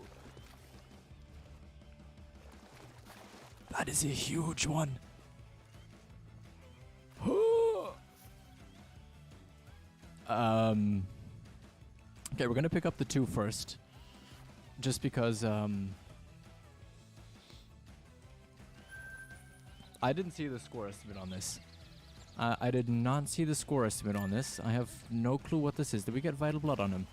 That is a huge one. Okay, we're gonna pick up the 2 first, just because I didn't see the score estimate on this. I did not see the score estimate on this. I have no clue what this is. Did we get vital blood on him?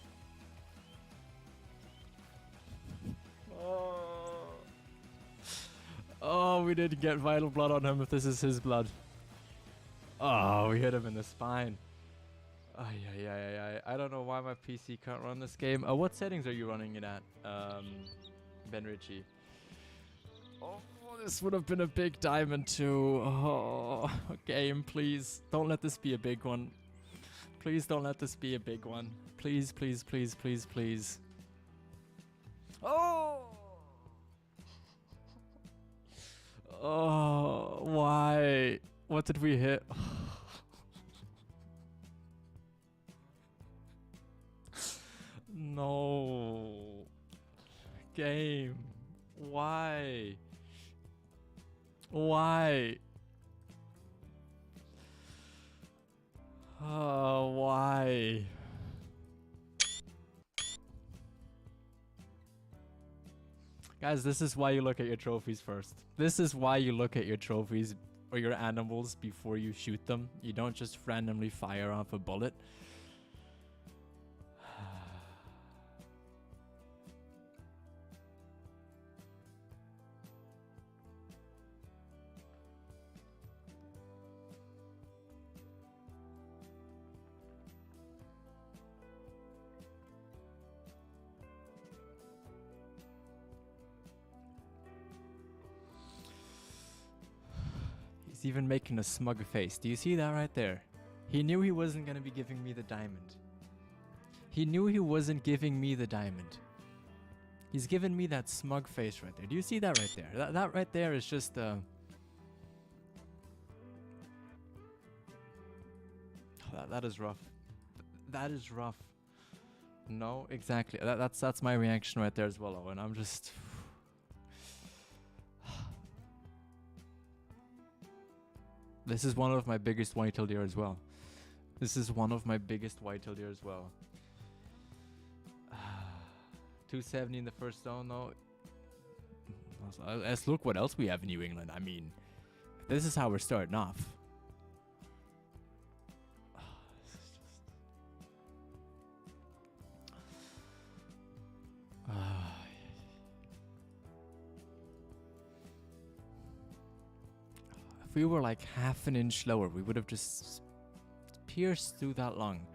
Oh, we did get vital blood on him if this is his blood. Oh, we hit him in the spine. I don't know why my PC can't run this game. What settings are you running it at, Ben Ritchie? Oh, this would have been a big diamond too. Oh, game, please. Don't let this be a big one. Please don't let this be a big one. Please, please, please, please, please. Oh! Oh, why? What did we hit? No. Game. Why? Why? Oh, why? Guys, this is why you look at your trophies first. This is why you look at your trophies or your animals before you shoot them. You don't just randomly fire off a bullet. He's even making a smug face. Do you see that right there? He knew he wasn't gonna be giving me the diamond. He knew he wasn't giving me the diamond. He's giving me that smug face right there. Do you see that right there? That right there is just that is rough. That is rough. No, exactly. That's my reaction right there as well, Owen. I'm just... This is one of my biggest white-tailed deer as well. This is one of my biggest white-tailed deer as well. 270 in the first zone, though. Let's look what else we have in New England. I mean, this is how we're starting off. If we were like half an inch lower, we would have just pierced through that lung.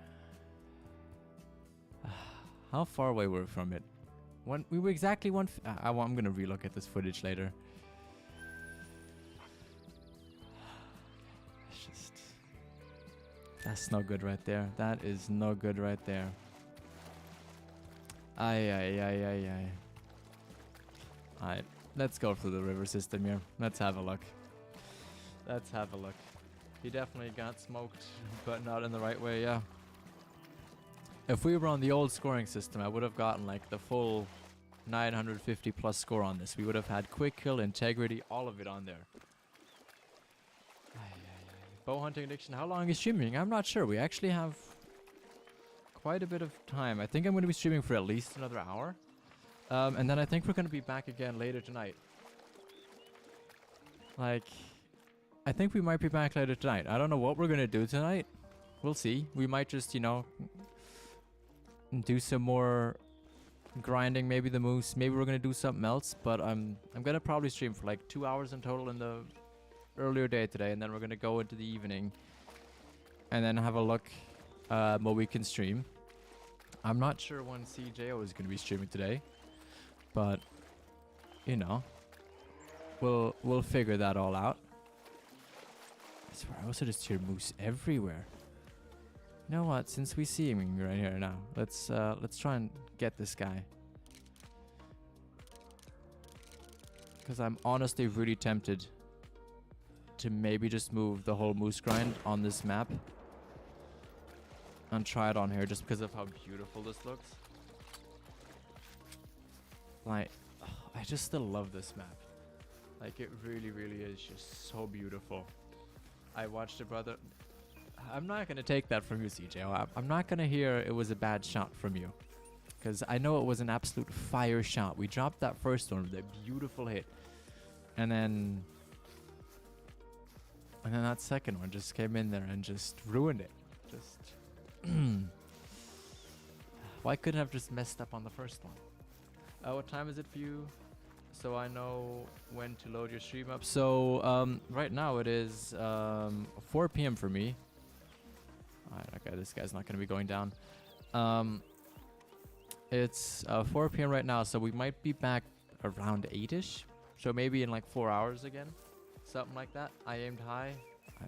How far away were we from it? We were exactly one. I'm gonna relook at this footage later. It's just... That's no good right there. That is no good right there. Alright, let's go through the river system here. Let's have a look. Let's have a look. He definitely got smoked, but not in the right way, yeah. If we were on the old scoring system, I would have gotten like the full 950 plus score on this. We would have had quick kill, integrity, all of it on there. Bow hunting addiction. How long is streaming? I'm not sure. We actually have quite a bit of time. I think I'm going to be streaming for at least another hour. And then I think we're going to be back again later tonight. Like, I think we might be back later tonight. I don't know what we're going to do tonight. We'll see. We might just, you know, do some more grinding, maybe the moose. Maybe we're going to do something else. But I'm going to probably stream for like 2 hours in total in the earlier day today. And then we're going to go into the evening. And then have a look what we can stream. I'm not sure when CJO is going to be streaming today. But, you know, we'll figure that all out. I swear, I also just hear moose everywhere. You know what? Since we see him right here now, let's try and get this guy. Because I'm honestly really tempted to maybe just move the whole moose grind on this map and try it on here just because of how beautiful this looks. Like, I just still love this map. Like, it really, really is just so beautiful. I watched a brother... I'm not going to take that from you, CJ. I'm not going to hear it was a bad shot from you. Because I know it was an absolute fire shot. We dropped that first one with a beautiful hit. And then that second one just came in there and just ruined it. Just... Why couldn't I have just messed up on the first one? What time is it for you? So I know when to load your stream up. So right now it is 4 p.m. for me. Alright, okay, this guy's not going to be going down. It's 4 p.m. right now, so we might be back around 8-ish. So maybe in like 4 hours again. Something like that. I aimed high.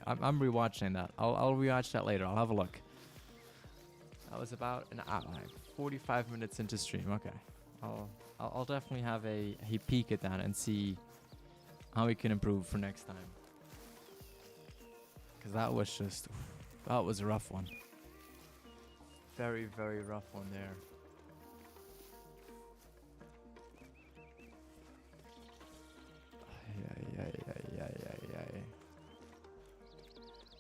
I'm rewatching that. I'll rewatch that later. I'll have a look. That was about an hour, 45 minutes into stream. Okay. I'll definitely have a peek at that and see how we can improve for next time. Because that was just... that was a rough one. Very, very rough one there.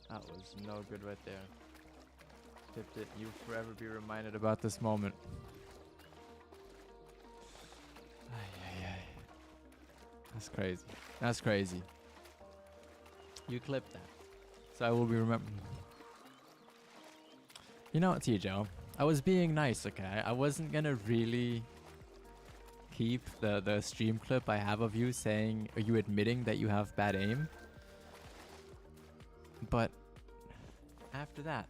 That was no good right there. Tipped it. You'll forever be reminded about this moment. That's crazy. That's crazy. You clipped that. So I will be remembering. You know what, TJ? I was being nice, okay? I wasn't gonna really keep the stream clip I have of you saying, are you admitting that you have bad aim? But after that,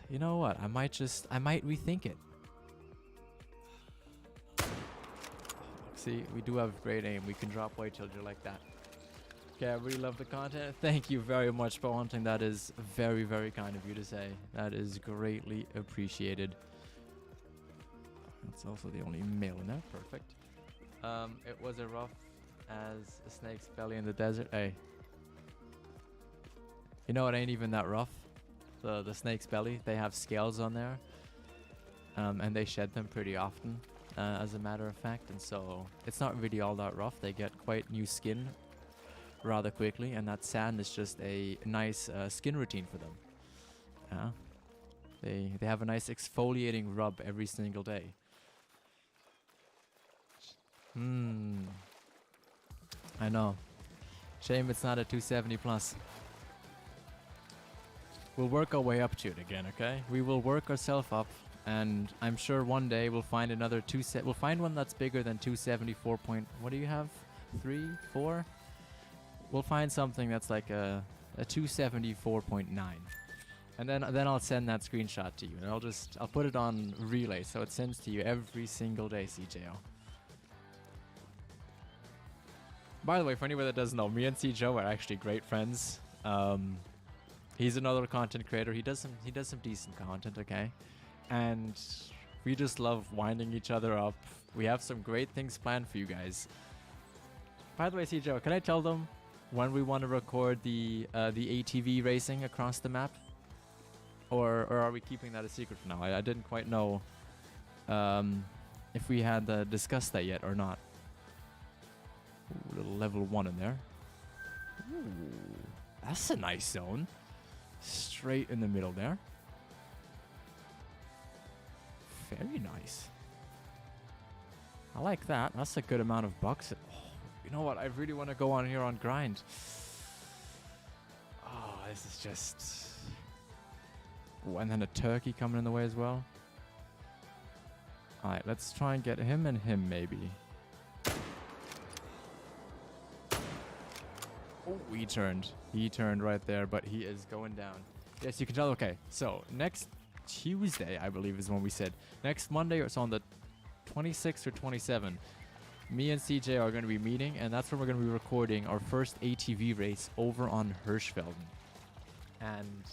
you know what? I might rethink it. See, we do have great aim. We can drop white children like that. Okay, I really love the content. Thank you very much for wanting. That is very, very kind of you to say. That is greatly appreciated. That's also the only male in there. Perfect. It was as rough as a snake's belly in the desert. Hey. You know it ain't even that rough. The snake's belly, they have scales on there. And they shed them pretty often, as a matter of fact. And so it's not really all that rough. They get quite new skin rather quickly. And that sand is just a nice skin routine for them. They have a nice exfoliating rub every single day. I know. Shame it's not a 270 plus. We'll work our way up to it again, okay? We will work ourselves up, and I'm sure one day we'll find another we'll find one that's bigger than 274 point. What do you have? 3, 4? We'll find something that's like a 274.9. And then I'll send that screenshot to you, and I'll put it on relay so it sends to you every single day, CJO. By the way, for anybody that doesn't know, me and CJO are actually great friends. He's another content creator. He does some decent content, okay? And we just love winding each other up. We have some great things planned for you guys. By the way, CJO, can I tell them when we want to record the ATV racing across the map? Or are we keeping that a secret for now? I didn't quite know if we had discussed that yet or not. Ooh, little level 1 in there. Ooh, that's a nice zone. Straight in the middle there. Very nice. I like that. That's a good amount of bucks. Oh, you know what? I really want to go on here on grind. Oh, this is just... Ooh, and then a turkey coming in the way as well. Alright, let's try and get him and him maybe. Oh, he turned. He turned right there, but he is going down. Yes, you can tell. Okay, so next Tuesday, I believe is when we said. Next Monday, or so on the 26th or 27th, me and CJ are going to be meeting, and that's when we're going to be recording our first ATV race over on Hirschfelden. And,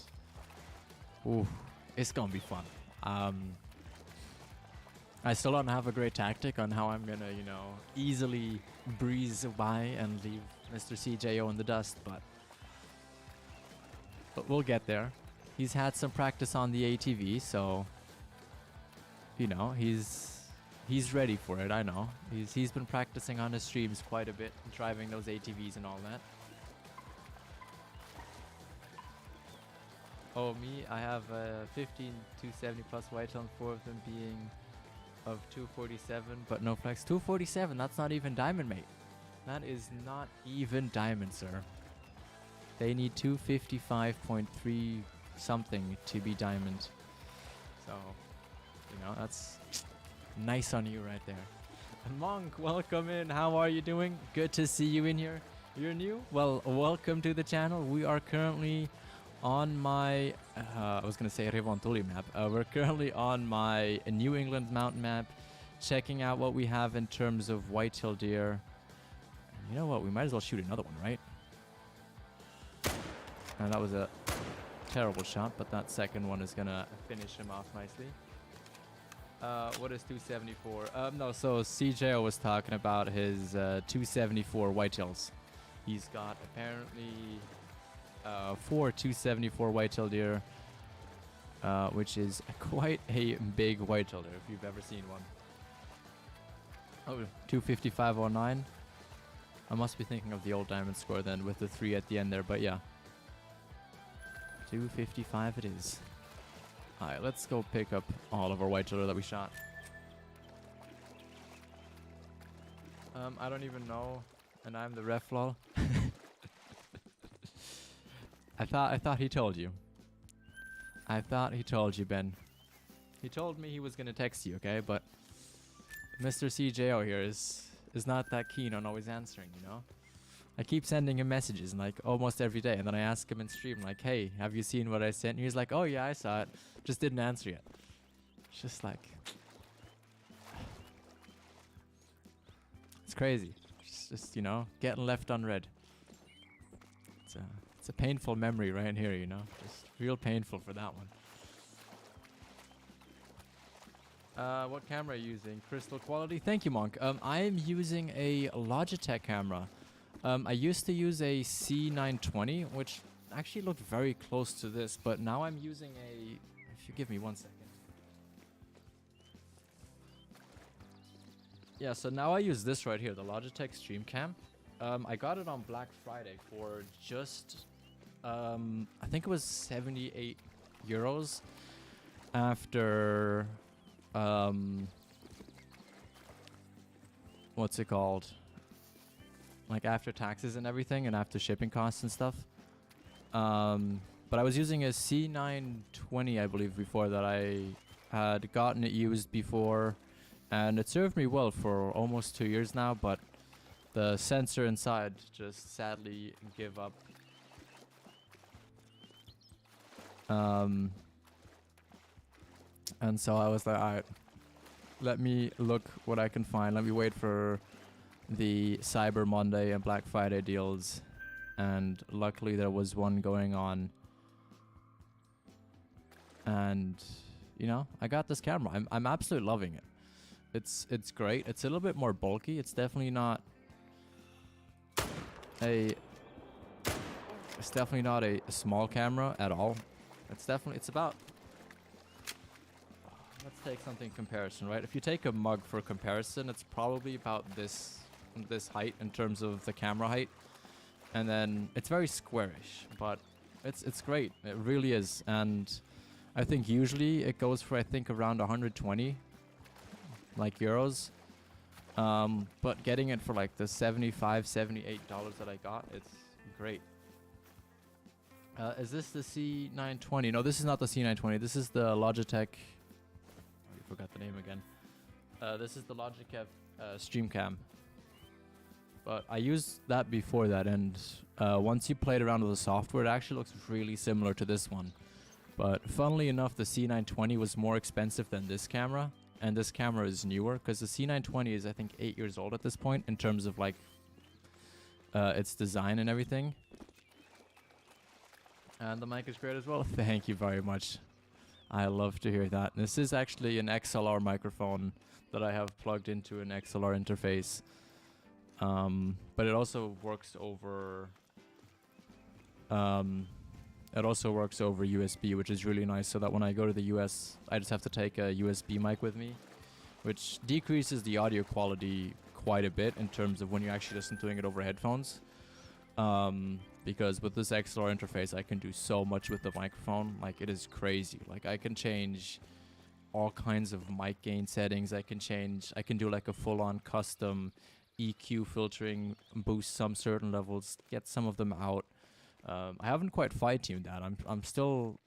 ooh, it's going to be fun. I still don't have a great tactic on how I'm going to, you know, easily breeze by and leave Mr. CJO in the dust, but we'll get there. He's had some practice on the ATV, so, you know, he's ready for it, I know. He's been practicing on his streams quite a bit, driving those ATVs and all that. Oh, me, I have 15 270 plus whitetail, and 4 of them being of 247, but no flex. 247, that's not even diamond, mate. That is not even diamond, sir. They need 255.3 something to be diamond. So, you know, that's nice on you right there. Monk, welcome in. How are you doing? Good to see you in here. You're new? Well, welcome to the channel. We are currently on my, I was going to say Revontuli map. We're currently on my New England mountain map, checking out what we have in terms of whitetail deer. You know what? We might as well shoot another one, right? And that was a terrible shot, but that second one is going to finish him off nicely. What is 274? No, so CJ was talking about his 274 whitetails. He's got apparently 4 274 whitetail deer, which is quite a big whitetail deer if you've ever seen one. Oh, 255.09. I must be thinking of the old diamond score then with the 3 at the end there, but yeah. 255 it is. Alright, let's go pick up all of our whitetail that we shot. I don't even know, and I'm the ref lol. I thought he told you. I thought he told you, Ben. He told me he was gonna text you, okay? But Mr. CJO here is not that keen on always answering, you know? I keep sending him messages like almost every day, and then I ask him in stream like, hey, have you seen what I sent? And he's like, oh yeah, I saw it. Just didn't answer yet. It's just like... It's crazy. It's just, you know, getting left unread. It's a painful memory right here, you know, just real painful for that one. What camera are you using? Crystal quality? Thank you, Monk. I am using a Logitech camera. I used to use a C920, which actually looked very close to this, but now I'm using a... If you give me 1 second. Yeah, so now I use this right here, the Logitech Stream Cam. I got it on Black Friday for just... I think it was 78 euros after... what's it called? Like after taxes and everything and after shipping costs and stuff. But I was using a C920, I believe, before that. I had gotten it used before and it served me well for almost 2 years now, but the sensor inside just sadly gave up. And so I was like, alright, let me look what I can find. Let me wait for the Cyber Monday and Black Friday deals. And luckily there was one going on. And, you know, I got this camera. I'm absolutely loving it. It's great. It's a little bit more bulky. It's definitely not a small camera at all. It's about... Let's take something comparison, right? If you take a mug for comparison, it's probably about this height in terms of the camera height. And then it's very squarish, but it's great. It really is. And I think usually it goes for, I think, around 120 like euros. But getting it for like the $75, $78 that I got, it's great. Is this the C920? No, this is not the C920. This is the Logitech... I forgot the name again. This is the Logitech StreamCam. But I used that before that, and once you played around with the software, it actually looks really similar to this one. But funnily enough, the C920 was more expensive than this camera, and this camera is newer, because the C920 is, I think, 8 years old at this point in terms of like its design and everything. And the mic is great as well. Thank you very much. I love to hear that. This is actually an XLR microphone that I have plugged into an XLR interface. But it also works over USB, which is really nice, so that when I go to the US, I just have to take a USB mic with me, which decreases the audio quality quite a bit in terms of when you actually listen to it over headphones. Because with this XLR interface, I can do so much with the microphone. Like, it is crazy. Like, I can change all kinds of mic gain settings. I can do like a full-on custom EQ filtering, boost some certain levels, get some of them out. I haven't quite fine-tuned that. I'm still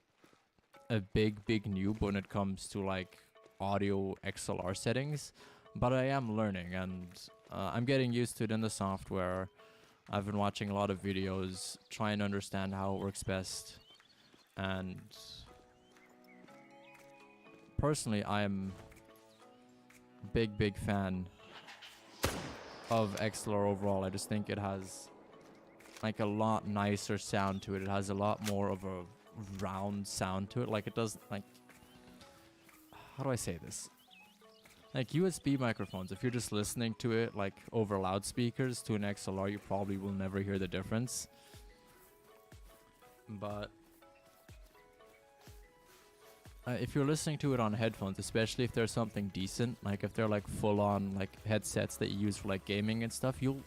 a big noob when it comes to like audio XLR settings, but I am learning, and I'm getting used to it in the software. I've been watching a lot of videos, trying to understand how it works best, and personally, I'm a big fan of XLR overall. I just think it has like a lot nicer sound to it. It has a lot more of a round sound to it. Like, it does, like, how do I say this? Like USB microphones, if you're just listening to it like over loudspeakers to an XLR, you probably will never hear the difference. But if you're listening to it on headphones, especially if there's something decent, like if they're like full-on like headsets that you use for like gaming and stuff, you'll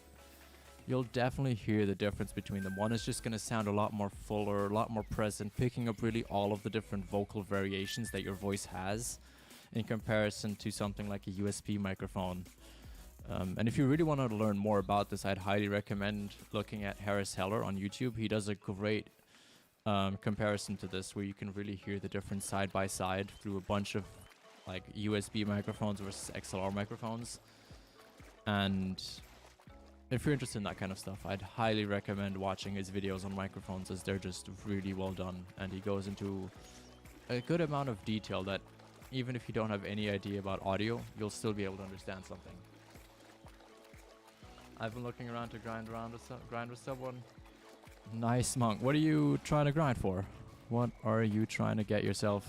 definitely hear the difference between them. One is just going to sound a lot more fuller, a lot more present, picking up really all of the different vocal variations that your voice has, in comparison to something like a USB microphone. And if you really want to learn more about this, I'd highly recommend looking at Harris Heller on YouTube. He does a great comparison to this, where you can really hear the difference side by side through a bunch of like USB microphones versus XLR microphones. And if you're interested in that kind of stuff, I'd highly recommend watching his videos on microphones, as they're just really well done, and he goes into a good amount of detail that even if you don't have any idea about audio, you'll still be able to understand something. I've been looking around to grind with someone. Nice, Monk. What are you trying to grind for? What are you trying to get yourself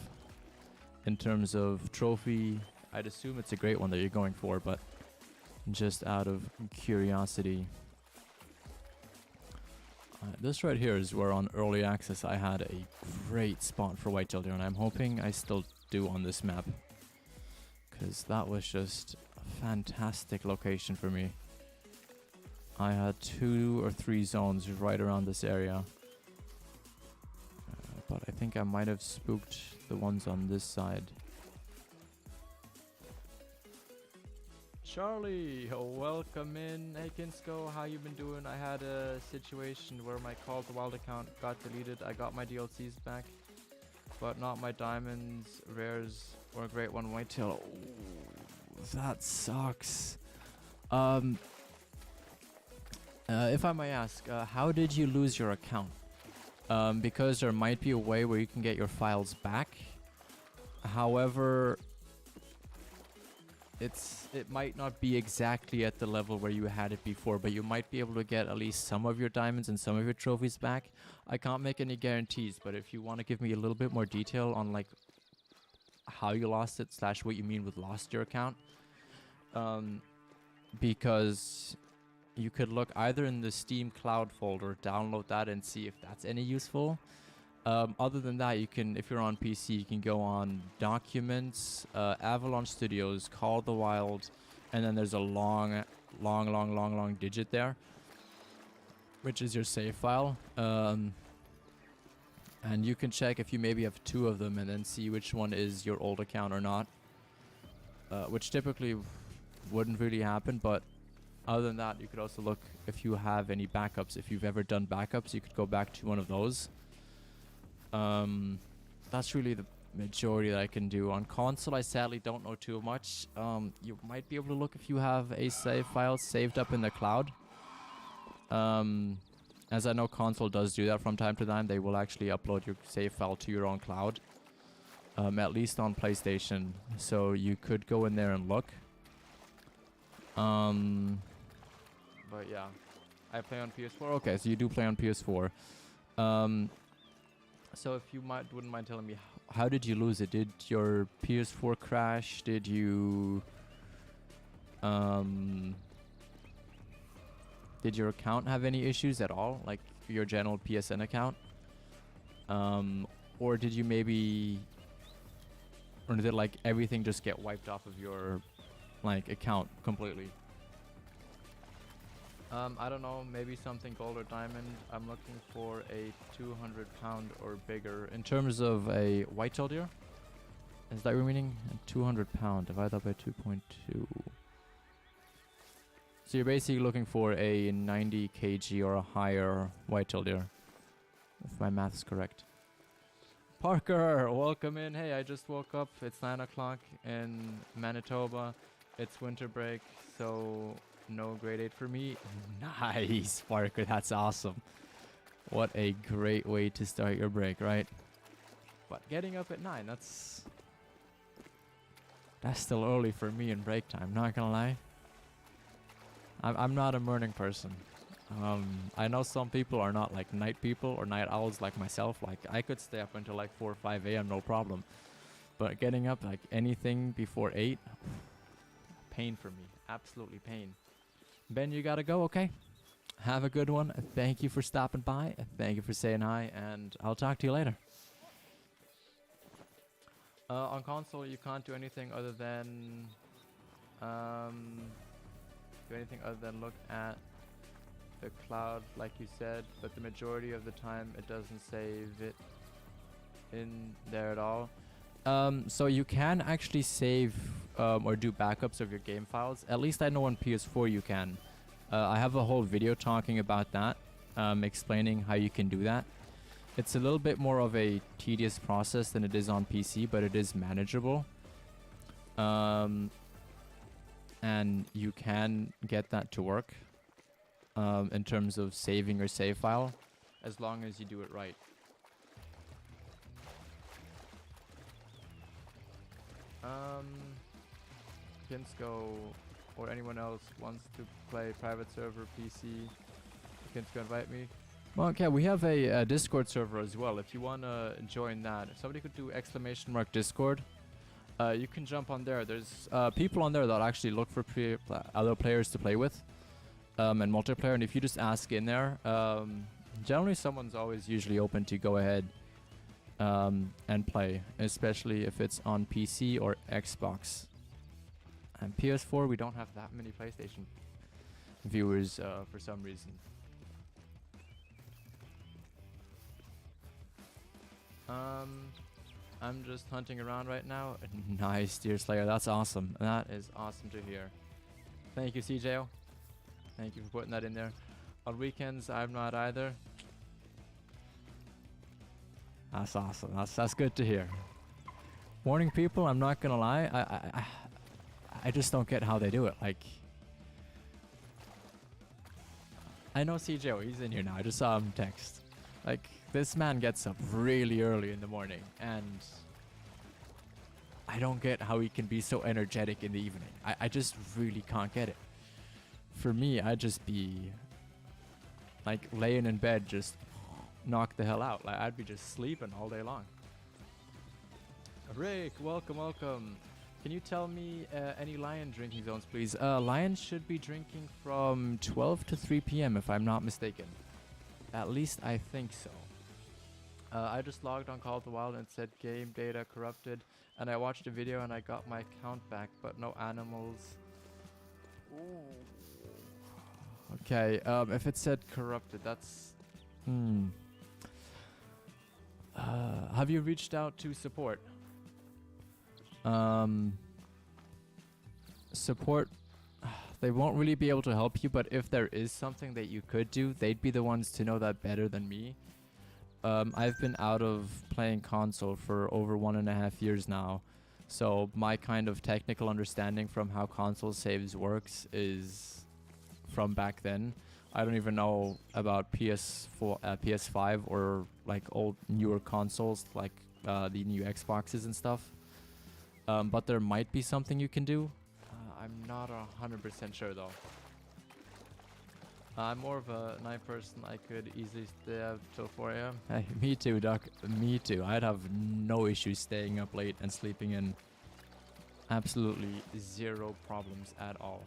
in terms of trophy? I'd assume it's a great one that you're going for, but just out of curiosity. This right here is where on early access I had a great spot for whitetail deer, and I'm hoping I still do on this map, because that was just a fantastic location for me. I had 2 or 3 zones right around this area, but I think I might have spooked the ones on this side. Charlie, welcome in. Hey Kinsko, how you been doing? I had a situation where my Call of the Wild account got deleted. I got my DLCs back, but not my diamonds, rares, or a great one whitetail. Ooh, that sucks. If I may ask, how did you lose your account? Because there might be a way where you can get your files back. However, it might not be exactly at the level where you had it before, but you might be able to get at least some of your diamonds and some of your trophies back. I can't make any guarantees, but if you want to give me a little bit more detail on like how you lost it / what you mean with lost your account, because you could look either in the Steam Cloud folder, download that and see if that's any useful. Other than that, you can, if you're on PC, you can go on Documents, Avalanche Studios, Call of the Wild, and then there's a long digit there, which is your save file. And you can check if you maybe have 2 of them and then see which one is your old account or not, which typically wouldn't really happen, but other than that, you could also look if you have any backups. If you've ever done backups, you could go back to one of those. That's really the majority that I can do. On console, I sadly don't know too much. You might be able to look if you have a save file saved up in the cloud. As I know console does do that from time to time. They will actually upload your save file to your own cloud. At least on PlayStation. So you could go in there and look. But yeah, I play on PS4. Okay, so you do play on PS4. So if you wouldn't mind telling me, how did you lose it? Did your PS4 crash? Did you did your account have any issues at all, like your general PSN account? Or did you maybe, or did like everything just get wiped off of your like account completely? I don't know, maybe something gold or diamond. I'm looking for a 200 pound or bigger. In terms of a whitetail deer? Is that your meaning? 200 pound divided by 2.2. So you're basically looking for a 90 kg or a higher whitetail deer, if my math is correct. Parker, welcome in. Hey, I just woke up. It's 9 o'clock in Manitoba. It's winter break, so no grade 8 for me. Nice, Parker. That's awesome. What a great way to start your break, right? But getting up at 9, that's still early for me in break time, not gonna lie. I'm not a morning person. I know some people are not like night people or night owls like myself. Like I could stay up until like 4 or 5 a.m. no problem. But getting up like anything before 8, pain for me. Absolutely pain. Ben, you gotta go, okay? Have a good one. Thank you for stopping by. Thank you for saying hi, and I'll talk to you later. On console, you can't do anything other than look at the cloud, like you said. But the majority of the time, it doesn't save it in there at all. So you can actually save or do backups of your game files. At least I know on PS4 you can. I have a whole video talking about that, explaining how you can do that. It's a little bit more of a tedious process than it is on PC, but it is manageable. And you can get that to work in terms of saving your save file, as long as you do it right. Kinsko or anyone else wants to play private server PC, Kinsko invite me. Well, okay, we have a Discord server as well. If you want to join that, if somebody could do !Discord. You can jump on there. There's people on there that actually look for other players to play with and multiplayer. And if you just ask in there, generally someone's always usually open to go ahead and play, especially if it's on PC or Xbox. And PS4, we don't have that many PlayStation viewers for some reason. I'm just hunting around right now. Nice, Deer Slayer. That's awesome. That is awesome to hear. Thank you, CJO. Thank you for putting that in there. On weekends, I'm not either. That's awesome. That's good to hear. Warning people, I'm not gonna lie. I just don't get how they do it. Like, I know CJO. He's in here now. I just saw him text. Like, this man gets up really early in the morning, and I don't get how he can be so energetic in the evening. I just really can't get it. For me, I'd just be like laying in bed, just knock the hell out. Like, I'd be just sleeping all day long. Rick, welcome, welcome. Can you tell me any lion drinking zones, please? Lions should be drinking from 12 to 3 p.m. if I'm not mistaken. At least I think so. I just logged on Call of the Wild and it said game data corrupted, and I watched a video and I got my account back, but no animals. Ooh. Okay, if it said corrupted, that's... have you reached out to support? Support, they won't really be able to help you, but if there is something that you could do, they'd be the ones to know that better than me. I've been out of playing console for over 1.5 years now, so my kind of technical understanding from how console saves works is from back then. I don't even know about PS4, PS5 or like old newer consoles like the new Xboxes and stuff. But there might be something you can do. I'm not 100% sure though. I'm more of a night person. I could easily stay up till 4 a.m. Hey, me too, Doc. Me too. I'd have no issues staying up late and sleeping in. Absolutely zero problems at all.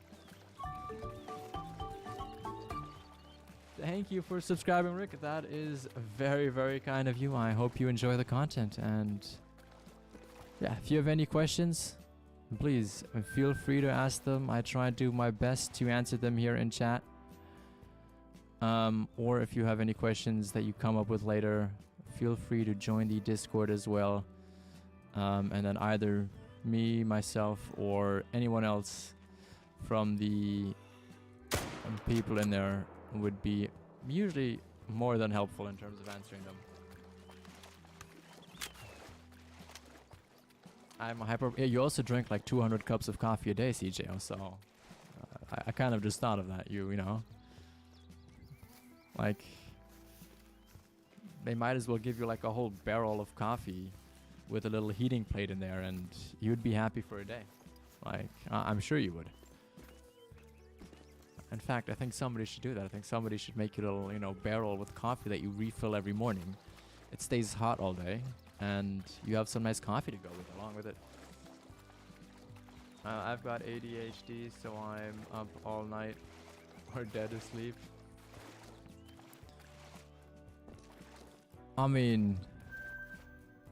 Thank you for subscribing, Rick. That is very, very kind of you. I hope you enjoy the content. And yeah, if you have any questions, please feel free to ask them. I try to do my best to answer them here in chat. Or if you have any questions that you come up with later, feel free to join the Discord as well. And then either me, myself, or anyone else from the people in there would be usually more than helpful in terms of answering them. I'm a hyper... Yeah, you also drink like 200 cups of coffee a day, CJO, so I kind of just thought of that, you know. Like, they might as well give you like a whole barrel of coffee with a little heating plate in there, and you'd be happy for a day. Like, I'm sure you would. In fact, I think somebody should do that. I think somebody should make you a little, you know, barrel with coffee that you refill every morning. It stays hot all day, and you have some nice coffee to go with along with it. I've got ADHD, so I'm up all night or dead asleep. I mean,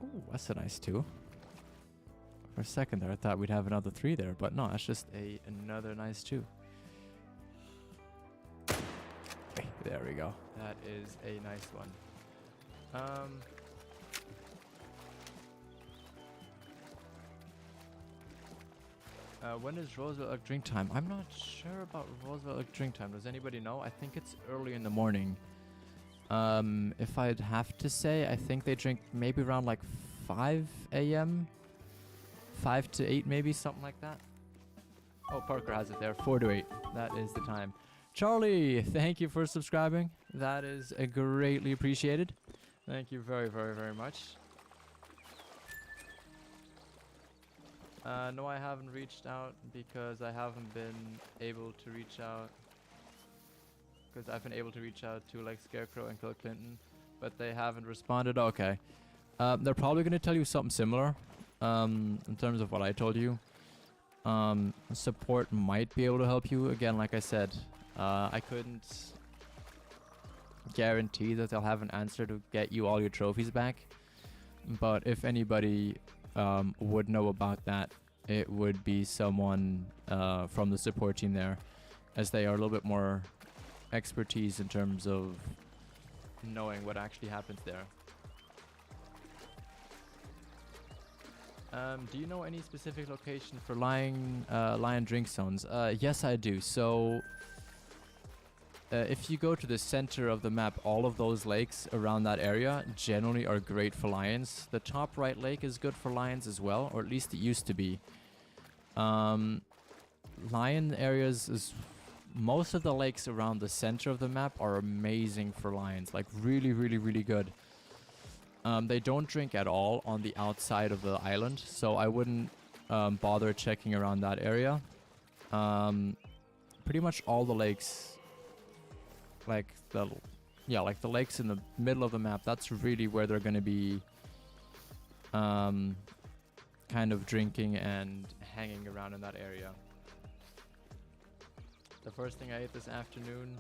ooh, that's a nice 2. For a second there, I thought we'd have another 3 there, but no, that's just another nice 2. Okay, there we go. That is a nice one. When is Roosevelt drink time? I'm not sure about Roosevelt drink time. Does anybody know? I think it's early in the morning. If I'd have to say, I think they drink maybe around like 5 a.m. 5 to 8 maybe, something like that. Oh, Parker has it there, 4 to 8. That is the time. Charlie, thank you for subscribing. That is greatly appreciated. Thank you very, very, very much. No, I haven't reached out because I haven't been able to reach out. because I've been able to reach out to like Scarecrow and Bill Clinton, but they haven't responded. Okay. They're probably going to tell you something similar in terms of what I told you. Support might be able to help you. Again, like I said, I couldn't guarantee that they'll have an answer to get you all your trophies back. But if anybody would know about that, it would be someone from the support team there, as they are a little bit more expertise in terms of knowing what actually happens there. Do you know any specific location for lion drink zones? Yes, I do. So if you go to the center of the map, all of those lakes around that area generally are great for lions. The top right lake is good for lions as well, or at least it used to be. Lion areas is... Most of the lakes around the center of the map are amazing for lions. Like really, really, really good. They don't drink at all on the outside of the island, so I wouldn't bother checking around that area. Pretty much all the lakes, like the lakes in the middle of the map, that's really where they're going to be kind of drinking and hanging around in that area. The first thing I ate this afternoon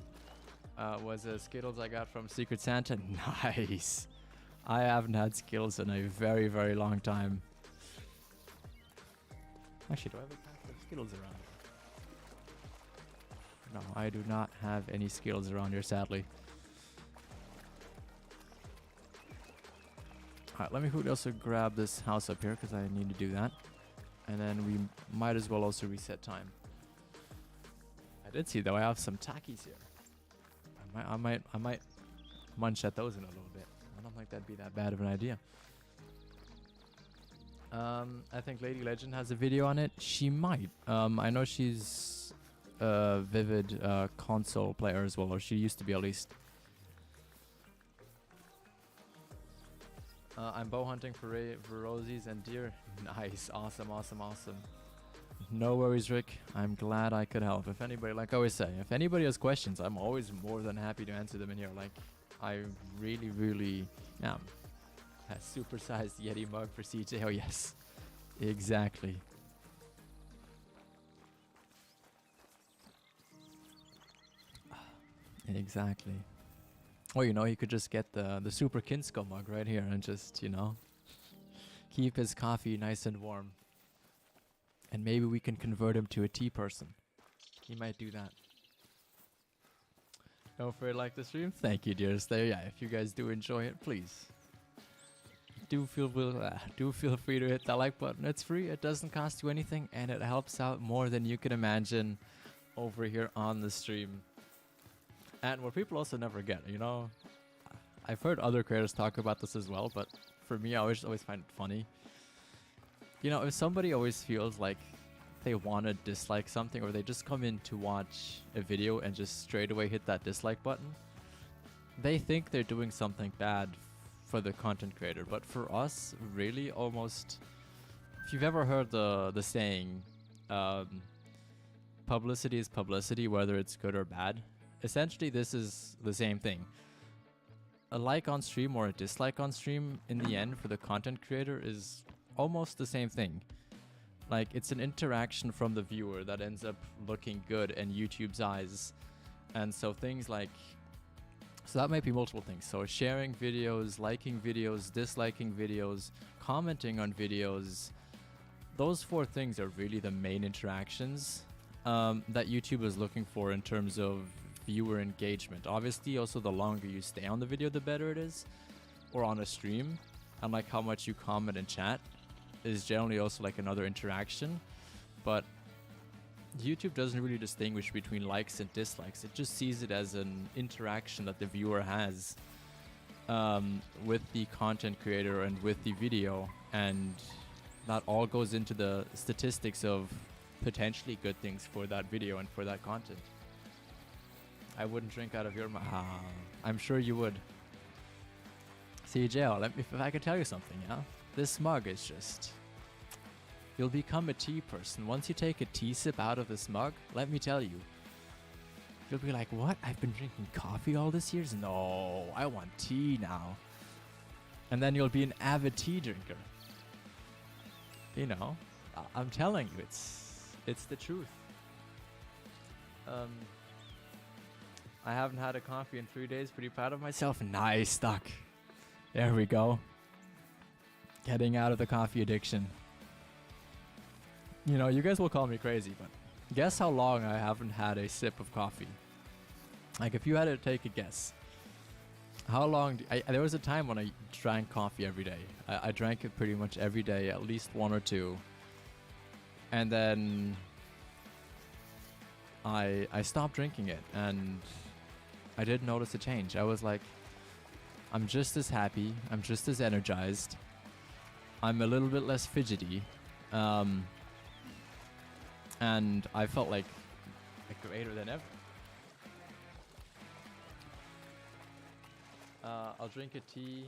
was Skittles I got from Secret Santa. Nice! I haven't had Skittles in a very, very long time. Actually, do I have a pack of Skittles around here? No, I do not have any Skittles around here, sadly. Alright, let me quickly also grab this house up here, because I need to do that. And then we might as well also reset time. I did see, though, I have some Takis here. I might munch at those in a little bit. I don't think that'd be that bad of an idea. I think Lady Legend has a video on it. She might. I know she's a Vivid console player as well, or she used to be at least. I'm bow hunting for rosies and deer. Nice. Awesome, awesome, awesome. No worries, Rick. I'm glad I could help. If anybody, like I always say, if anybody has questions, I'm always more than happy to answer them in here. Like, I really, really am. A supersized Yeti mug for CJ. Oh, yes. Exactly. Exactly. Or, you know, he could just get the Super Kinsko mug right here and just, you know, keep his coffee nice and warm. And maybe we can convert him to a tea person. He might do that. Don't forget to like the stream. Thank you, dearest. There, yeah. If you guys do enjoy it, please do feel free to hit that like button. It's free. It doesn't cost you anything, and it helps out more than you can imagine over here on the stream. And what people also never get, you know, I've heard other creators talk about this as well, but for me, I always find it funny. You know, if somebody always feels like they want to dislike something, or they just come in to watch a video and just straight away hit that dislike button, they think they're doing something bad for the content creator. But for us, really, almost, if you've ever heard the saying, publicity is publicity, whether it's good or bad, essentially this is the same thing. A like on stream or a dislike on stream, in the end, for the content creator is almost the same thing. Like, it's an interaction from the viewer that ends up looking good in YouTube's eyes. And so things like, so that might be multiple things. So sharing videos, liking videos, disliking videos, commenting on videos, those four things are really the main interactions that YouTube is looking for in terms of viewer engagement. Obviously, also the longer you stay on the video, the better it is, or on a stream, and like how much you comment and chat is generally also like another interaction. But YouTube doesn't really distinguish between likes and dislikes. It just sees it as an interaction that the viewer has with the content creator and with the video, and that all goes into the statistics of potentially good things for that video and for that content. I wouldn't drink out of your mug. I'm sure you would. CJ, if I could tell you something, yeah? This mug is just... You'll become a tea person. Once you take a tea sip out of this mug, let me tell you, You'll be like, what? I've been drinking coffee all these years? No, I want tea now. And then you'll be an avid tea drinker. You know, I'm telling you, it's the truth. I haven't had a coffee in 3 days. Pretty proud of myself. Nice, stuck. There we go. Getting out of the coffee addiction. You know, you guys will call me crazy, but guess how long I haven't had a sip of coffee? Like, if you had to take a guess, how long? There was a time when I drank coffee every day. I drank it pretty much every day, at least one or two. And then I stopped drinking it, and I did notice a change. I was like, I'm just as happy. I'm just as energized. I'm a little bit less fidgety. And I felt like greater than ever. I'll drink a tea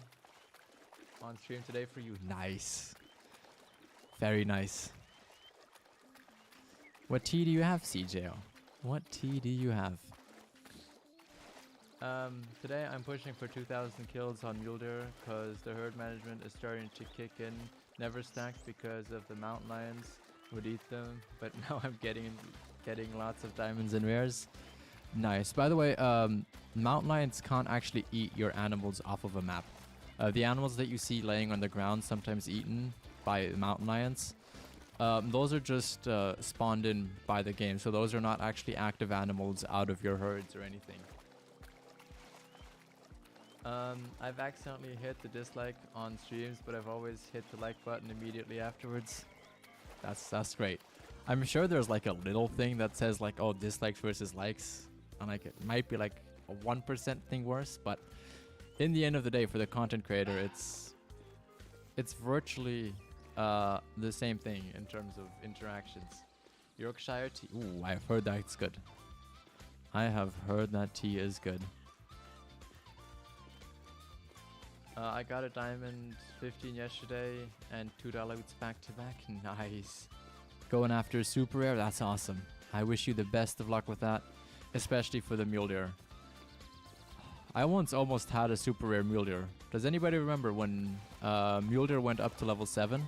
on stream today for you. Nice. Very nice. What tea do you have, CJO? What tea do you have? Today I'm pushing for 2,000 kills on Mule Deer because the herd management is starting to kick in. Never stacked because of the mountain lions would eat them, but now I'm getting lots of diamonds and rares. Nice. By the way, mountain lions can't actually eat your animals off of a map. The animals that you see laying on the ground, sometimes eaten by mountain lions, those are just spawned in by the game, so those are not actually active animals out of your herds or anything. I've accidentally hit the dislike on streams, but I've always hit the like button immediately afterwards. That's great. I'm sure there's like a little thing that says like, oh, dislikes versus likes, and like it might be like a 1% thing worse, but in the end of the day, for the content creator, it's virtually the same thing in terms of interactions. Yorkshire tea. Ooh, I've heard that's good. I have heard that tea is good. I got a diamond 15 yesterday and $2 loot back to back. Nice. Going after a super rare, that's awesome. I wish you the best of luck with that, especially for the mule deer. I once almost had a super rare mule deer. Does anybody remember when mule deer went up to level 7?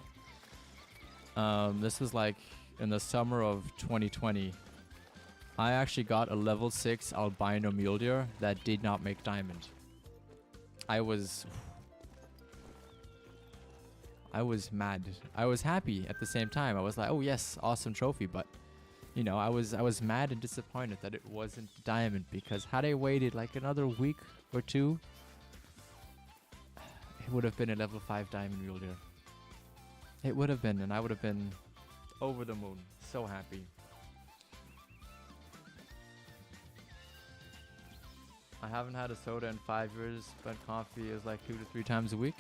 This was like in the summer of 2020. I actually got a level 6 albino mule deer that did not make diamond. I was mad. I was happy at the same time. I was like, oh yes, awesome trophy, but you know, I was mad and disappointed that it wasn't diamond, because had I waited like another week or two, it would have been a level 5 diamond mule deer. It would have been, and I would have been over the moon. So happy. I haven't had a soda in 5 years, but coffee is like 2 to 3 times a week.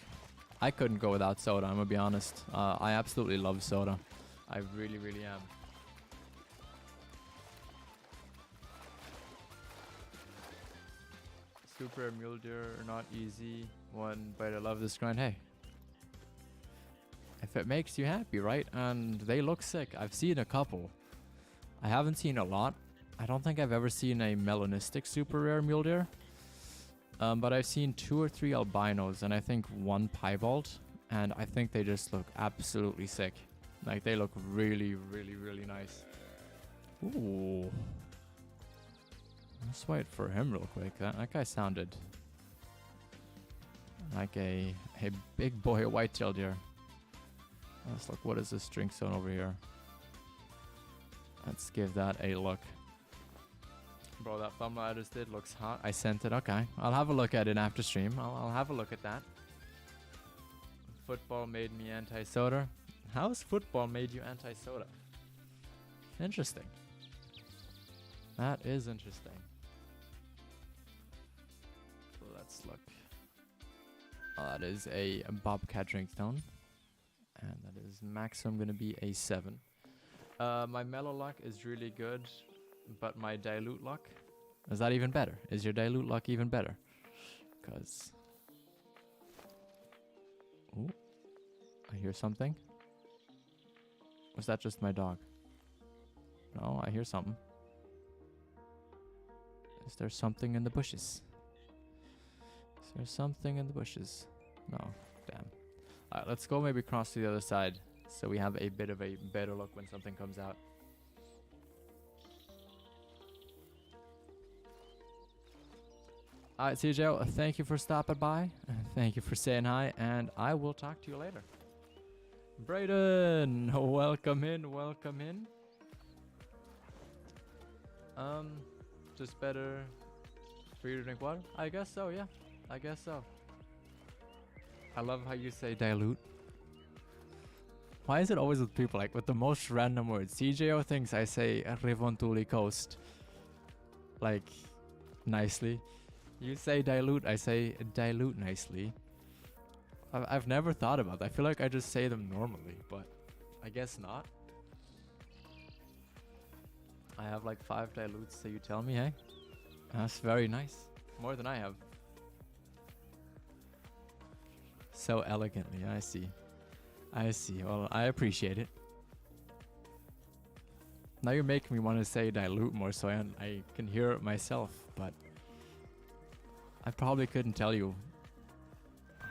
I couldn't go without soda, I'm gonna be honest. I absolutely love soda. I really, really am. Super mule deer are not easy one, but I love this grind. Hey, if it makes you happy, right? And they look sick. I've seen a couple. I haven't seen a lot. I don't think I've ever seen a melanistic super rare mule deer. But I've seen 2 or 3 albinos and I think 1 piebald, and I think they just look absolutely sick. Like, they look really, really, really nice. Ooh. Let's wait for him real quick. That guy sounded like a big boy white-tailed deer. Let's look. What is this drink zone over here? Let's give that a look. Bro, that thumbnail I just did looks hot. I sent it. Okay. I'll have a look at it after stream. I'll have a look at that. Football made me anti-soda. How has football made you anti-soda? Interesting. That is interesting. Let's look. Oh, that is a Bobcat drink zone. And that is maximum going to be a 7. My mellow luck is really good, but my dilute luck, is that even better? Is your dilute luck even better? Because... Ooh, I hear something. Was that just my dog? No, I hear something. Is there something in the bushes? Is there something in the bushes? No. Damn. Alright, let's go maybe cross to the other side so we have a bit of a better look when something comes out. Alright, CJ, thank you for stopping by. Thank you for saying hi, and I will talk to you later. Brayden, welcome in, welcome in. Just better for you to drink water? I guess so, yeah. I guess so. I love how you say dilute. Why is it always with people like with the most random words? CJO thinks I say Revontuli Coast. Like, nicely. You say dilute, I say dilute nicely. I've never thought about that. I feel like I just say them normally, but I guess not. I have like 5 dilutes, so you tell me, hey? That's very nice. More than I have. So elegantly, I see. I see. Well, I appreciate it. Now you're making me want to say dilute more so I can hear it myself, but I probably couldn't tell you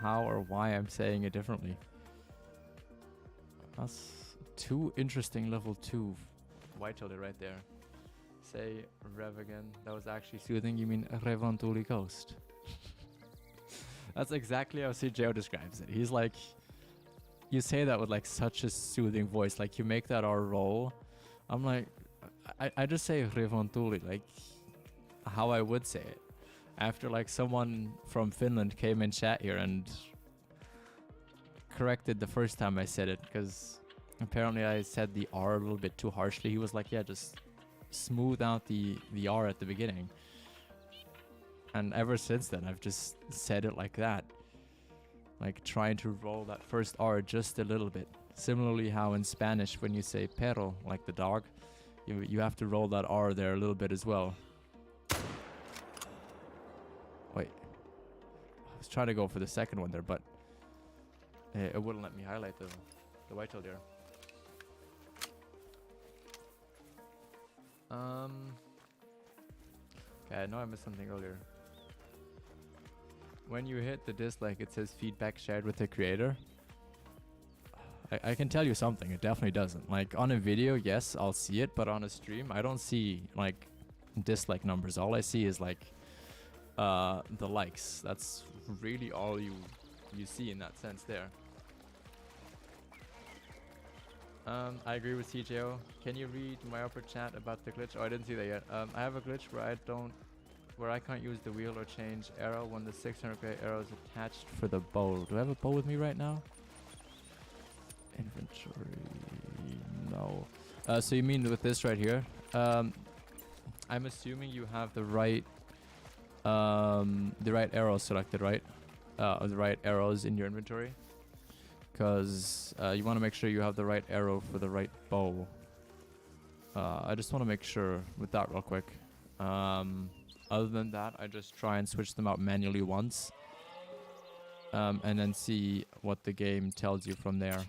how or why I'm saying it differently. That's 2 interesting level 2 white-tailed right there. Say rev again. That was actually soothing. You mean Revontuli Coast. That's exactly how CJO describes it. He's like, you say that with like such a soothing voice. Like you make that R roll. I'm like, I just say Revontuli, like how I would say it. After like someone from Finland came in chat here and corrected the first time I said it, because apparently I said the R a little bit too harshly. He was like, yeah, just smooth out the R at the beginning. And ever since then, I've just said it like that. Like trying to roll that first R just a little bit. Similarly how in Spanish, when you say perro, like the dog, you have to roll that R there a little bit as well. Wait. I was trying to go for the second one there, but it wouldn't let me highlight the white-tailed deer. Okay, I know I missed something earlier. When you hit the dislike, it says feedback shared with the creator. I can tell you something, it definitely doesn't. Like on a video, yes, I'll see it, but on a stream, I don't see like dislike numbers. All I see is like the likes. That's really all you see in that sense there. I agree with CJO. Can you read my upper chat about the glitch? Oh, I didn't see that yet. I have a glitch where I can't use the wheel or change arrow when the 600 gray arrow is attached for the bow. Do I have a bow with me right now? Inventory, no. So you mean with this right here? I'm assuming you have the right arrows selected, right? The right arrows in your inventory. Because you want to make sure you have the right arrow for the right bow. I just want to make sure with that real quick. Other than that, I just try and switch them out manually once. And then see what the game tells you from there.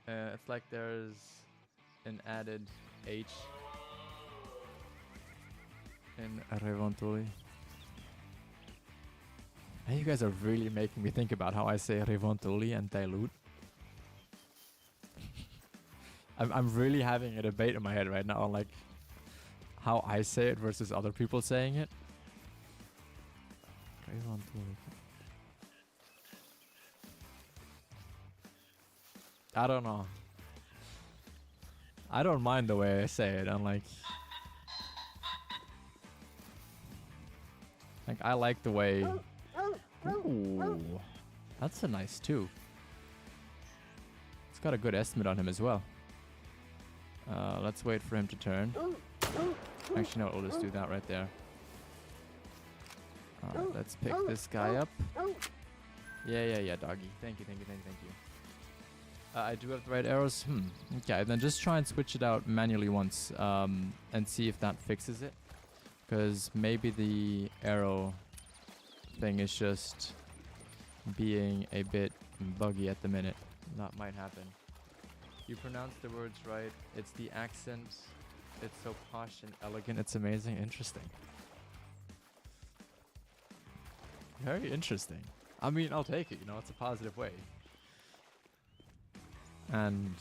It's like there's an added H in Revontuli. Hey, you guys are really making me think about how I say Revontuli and dilute. I'm really having a debate in my head right now on like how I say it versus other people saying it. Revontuli. I don't know. I don't mind the way I say it. I'm like I like the way. Ooh, that's a nice too. It's got a good estimate on him as well. Let's wait for him to turn. Actually, no, we'll just do that right there. Let's pick this guy up. Yeah, doggy. Thank you. I do have the right arrows. Okay, then just try and switch it out manually once and see if that fixes it. Because maybe the arrow thing is just being a bit buggy at the minute. That might happen. You pronounce the words right. It's the accent It's so posh and elegant. It's amazing. Interesting. Very interesting. I mean, I'll take it. You know, it's a positive way. And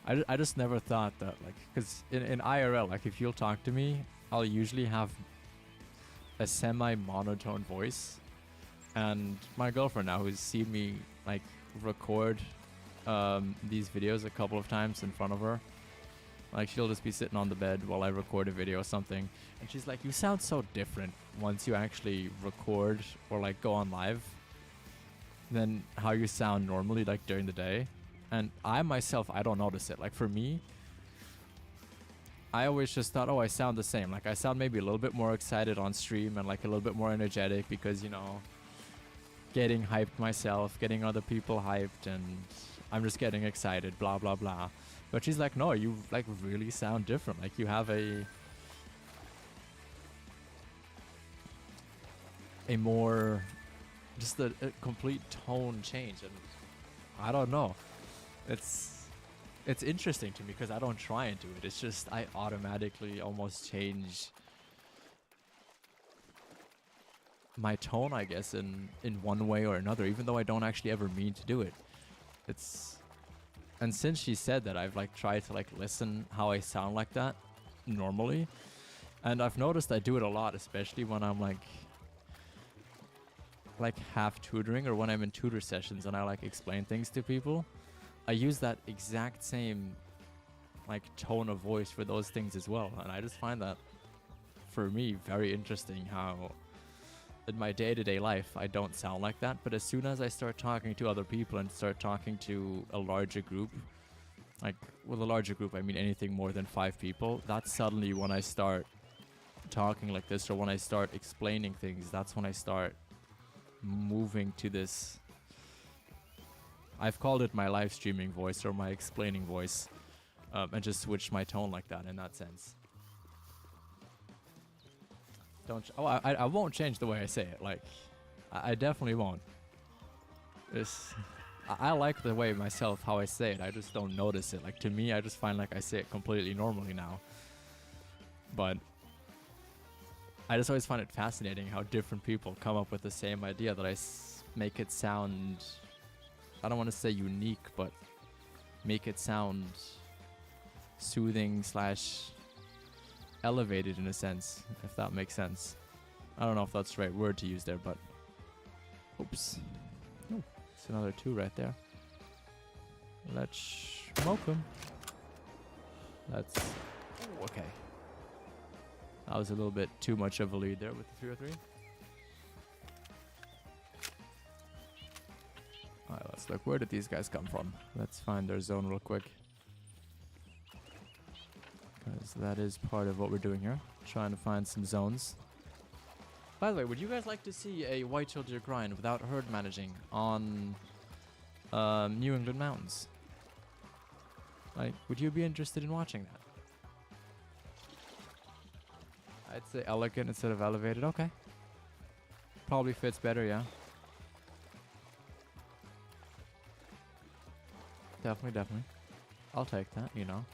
I just never thought that, like, because in IRL, like, if you'll talk to me, I'll usually have a semi-monotone voice. And my girlfriend now, who's seen me, like, record these videos a couple of times in front of her, like, she'll just be sitting on the bed while I record a video or something, and she's like, you sound so different once you actually record or, like, go on live than how you sound normally, like, during the day. And I myself, I don't notice it. Like, for me, I always just thought, oh, I sound the same. Like, I sound maybe a little bit more excited on stream and, like, a little bit more energetic because, you know, getting hyped myself, getting other people hyped, and I'm just getting excited, blah, blah, blah. But she's like, no, you, like, really sound different. Like, you have a more, just a complete tone change. And I don't know. It's interesting to me because I don't try and do it. It's just I automatically almost change my tone, I guess, in one way or another, even though I don't actually ever mean to do it. And since she said that, I've, like, tried to, like, listen how I sound like that normally, and I've noticed I do it a lot, especially when I'm like half tutoring or when I'm in tutor sessions and I, like, explain things to people. I use that exact same, like, tone of voice for those things as well, and I just find that, for me, very interesting how in my day-to-day life I don't sound like that, but as soon as I start talking to other people and start talking to a larger group, like, with a larger group I mean anything more than 5 people, that's suddenly when I start talking like this, or when I start explaining things, that's when I start moving to this, I've called it my live streaming voice or my explaining voice, and just switched my tone like that in that sense. I won't change the way I say it. Like, I definitely won't. I like the way myself, how I say it. I just don't notice it. Like, to me, I just find like I say it completely normally now. But I just always find it fascinating how different people come up with the same idea that I make it sound, I don't want to say unique, but make it sound soothing / elevated in a sense, if that makes sense. I don't know if that's the right word to use there, but oops. Oh, it's another 2 right there. Let's smoke him. Let's, oh, okay. That was a little bit too much of a lead there with the 303. Alright, let's look. Where did these guys come from? Let's find their zone real quick, because that is part of what we're doing here. Trying to find some zones. By the way, would you guys like to see a white-tailed deer grind without herd managing on New England mountains? Like, would you be interested in watching that? I'd say elegant instead of elevated. Okay. Probably fits better, yeah. Definitely. I'll take that, you know.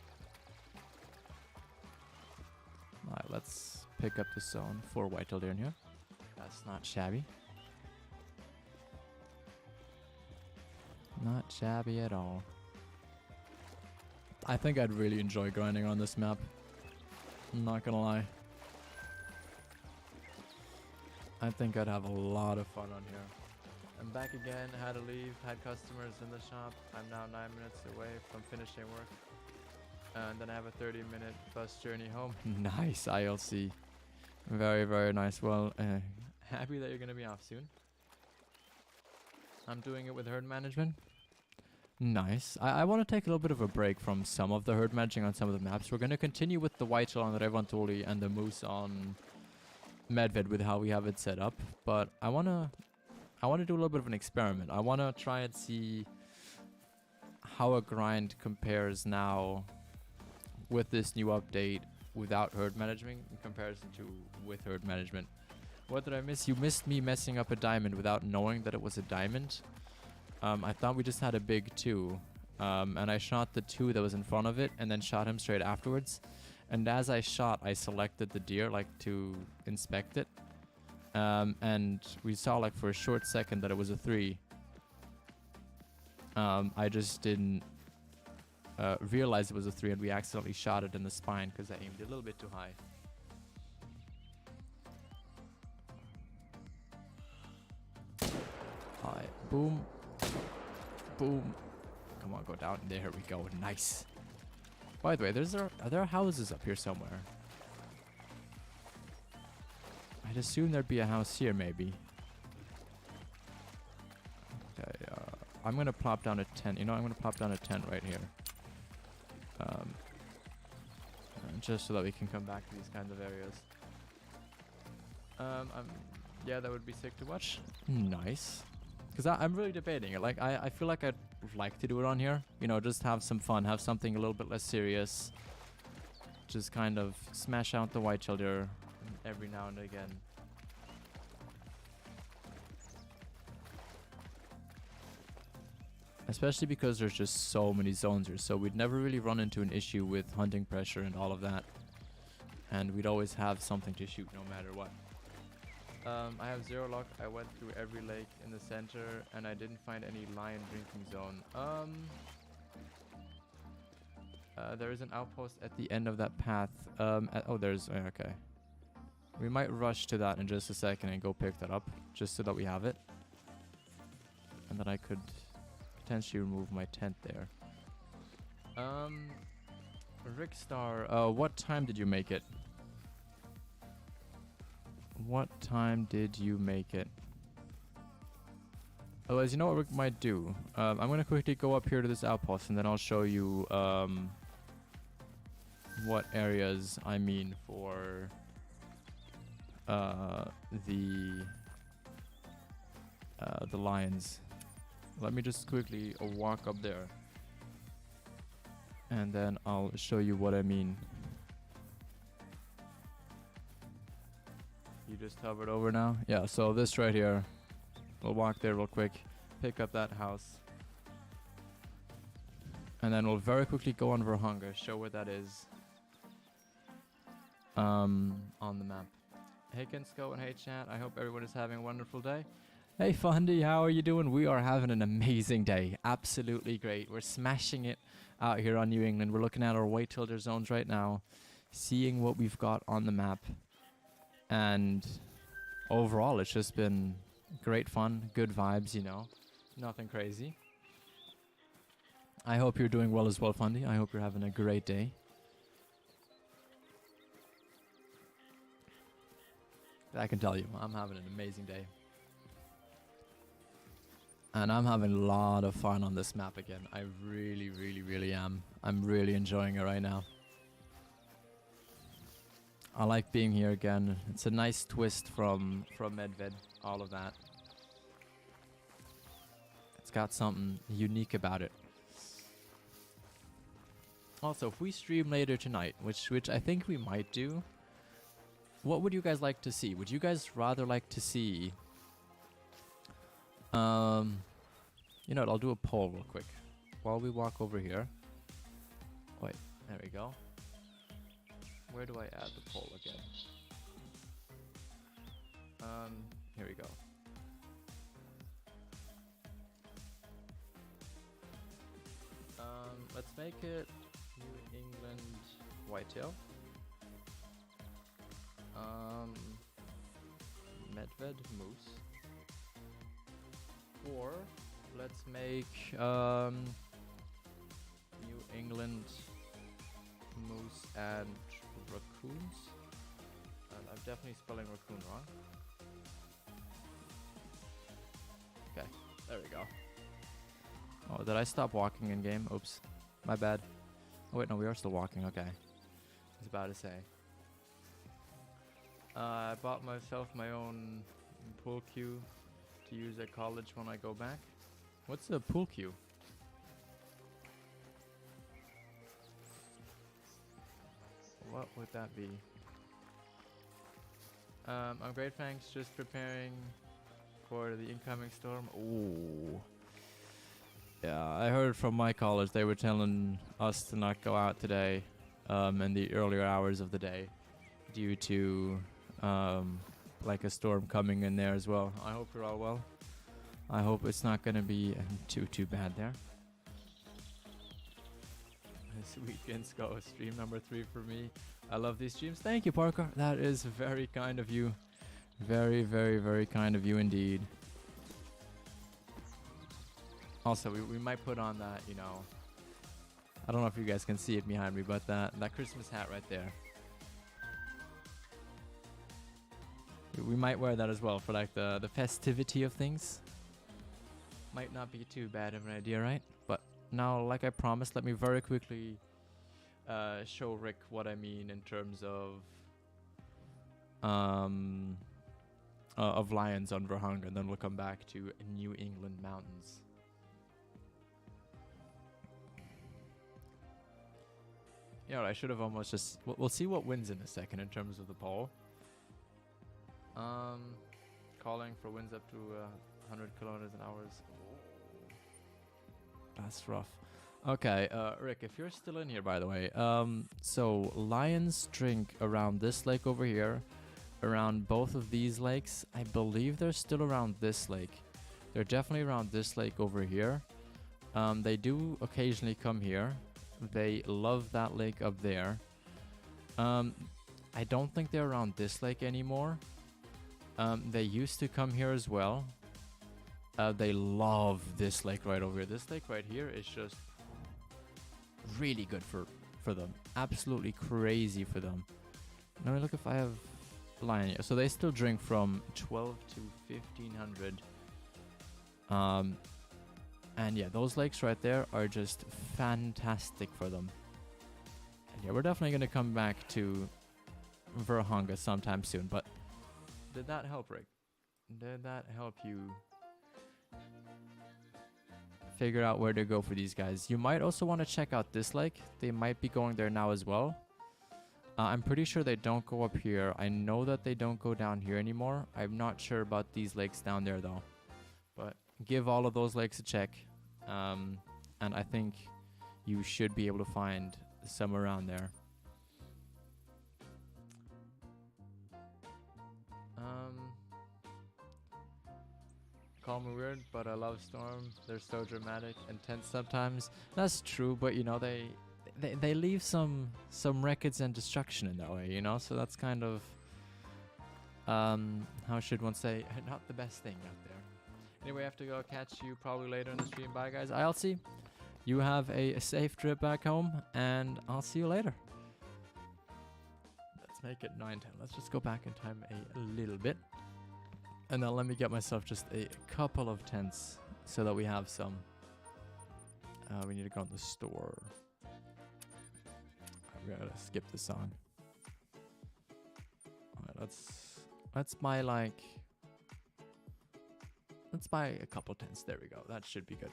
Alright, let's pick up the zone for white-tailed deer in here. That's not shabby. Not shabby at all. I think I'd really enjoy grinding on this map. I'm not gonna lie. I think I'd have a lot of fun on here. I'm back again, had to leave, had customers in the shop. I'm now 9 minutes away from finishing work. And then I have a 30-minute bus journey home. Nice, ILC. Very, very nice. Well, happy that you're going to be off soon. I'm doing it with herd management. Nice. I want to take a little bit of a break from some of the herd managing on some of the maps. We're going to continue with the whitetail on Revantoli and the moose on Medved with how we have it set up. But I want to do a little bit of an experiment. I want to try and see how a grind compares now with this new update without herd management in comparison to with herd management. What did I miss? You missed me messing up a diamond without knowing that it was a diamond. I thought we just had a big 2, and I shot the 2 that was in front of it, and then shot him straight afterwards. And as I shot, I selected the deer, like, to inspect it. And we saw, like, for a short second that it was a 3. I just didn't realize it was a 3, and we accidentally shot it in the spine because I aimed a little bit too high. Alright, boom. Boom. Come on, go down. There we go. Nice. By the way, are there houses up here somewhere? I'd assume there'd be a house here, maybe. Okay, I'm gonna plop down a tent. You know, I'm gonna plop down a tent right here. Just so that we can come back to these kinds of areas. Yeah, that would be sick to watch. Nice. Because I'm really debating it. Like, I feel like I'd like to do it on here. You know, just have some fun. Have something a little bit less serious. Just kind of smash out the white childer every now and again. Especially because there's just so many zones here. So we'd never really run into an issue with hunting pressure and all of that. And we'd always have something to shoot no matter what. I have 0 luck. I went through every lake in the center and I didn't find any lion drinking zone. There is an outpost at the end of that path. Oh, there's... okay. We might rush to that in just a second and go pick that up. Just so that we have it. And then I could potentially remove my tent there. Rickstar, what time did you make it? What time did you make it? Otherwise, you know what we might do? I'm going to quickly go up here to this outpost and then I'll show you what areas I mean for the lions. Let me just quickly walk up there and then I'll show you what I mean. You just hovered over now? Yeah, so this right here. We'll walk there real quick, pick up that house. And then we'll very quickly go on OnTheHunter, show where that is on the map. Hey Kinsko and hey chat, I hope everyone is having a wonderful day. Hey Fundy, how are you doing? We are having an amazing day. Absolutely great. We're smashing it out here on New England. We're looking at our white tilder zones right now, seeing what we've got on the map. And overall, it's just been great fun, good vibes, you know. Nothing crazy. I hope you're doing well as well, Fundy. I hope you're having a great day. I can tell you, I'm having an amazing day. And I'm having a lot of fun on this map again. I really, really, really am. I'm really enjoying it right now. I like being here again. It's a nice twist from Medved, all of that. It's got something unique about it. Also, if we stream later tonight, which I think we might do, what would you guys like to see? Would you guys rather like to see... you know what, I'll do a poll real quick. While we walk over here. Wait, there we go. Where do I add the poll again? Here we go. Let's make it New England whitetail. Medved moose. Or let's make New England moose and raccoons. I'm definitely spelling raccoon wrong. Okay, there we go. Oh, did I stop walking in game? Oops, my bad. Oh wait, no, we are still walking. Okay, I was about to say. I bought myself my own pool cue to use at college when I go back. What's a pool cue? What would that be? I'm great, thanks. Just preparing for the incoming storm. Ooh. Yeah, I heard from my college they were telling us to not go out today in the earlier hours of the day due to like a storm coming in there as well. I hope you're all well. I hope it's not going to be too bad there. This weekend's go stream number 3 for me. I love these streams. Thank you, Parker. That is very kind of you. Very, very, very kind of you indeed. Also, we might put on that, you know, I don't know if you guys can see it behind me, but that Christmas hat right there. We might wear that as well for like the festivity of things. Might not be too bad of an idea, right? But now, like I promised, let me very quickly show Rick what I mean in terms of lions on OnTheHunter, and then we'll come back to New England mountains. Yeah, I should have almost just... We'll see what wins in a second in terms of the poll. Calling for winds up to 100 kilometers an hour. That's rough. Okay, Rick, if you're still in here, by the way. So, lions drink around this lake over here. Around both of these lakes. I believe they're still around this lake. They're definitely around this lake over here. They do occasionally come here. They love that lake up there. I don't think they're around this lake anymore. They used to come here as well. They love this lake right over here. This lake right here is just really good for them. Absolutely crazy for them. Let me look if I have lion here. So they still drink from 12 to 1500. And yeah, those lakes right there are just fantastic for them. And yeah, we're definitely going to come back to OnTheHunter sometime soon. But did that help, Rick? Did that help you figure out where to go for these guys? You might also want to check out this lake. They might be going there now as well. I'm pretty sure they don't go up here. I know that they don't go down here anymore. I'm not sure about these lakes down there though. But give all of those lakes a check. And I think you should be able to find some around there. Call me weird, but I love Storm. They're so dramatic and tense sometimes. That's true, but you know, they leave some records and destruction in that way, you know? So that's kind of how should one say, not the best thing out there. Anyway, I have to go. Catch you probably later in the stream. Bye, guys. I'll see. You have a safe trip back home, and I'll see you later. Let's make it 9:10. Let's just go back in time a little bit. And then let me get myself just a couple of tents so that we have some. We need to go in the store. We gotta skip the song. Alright, let's buy like... Let's buy a couple tents. There we go. That should be good.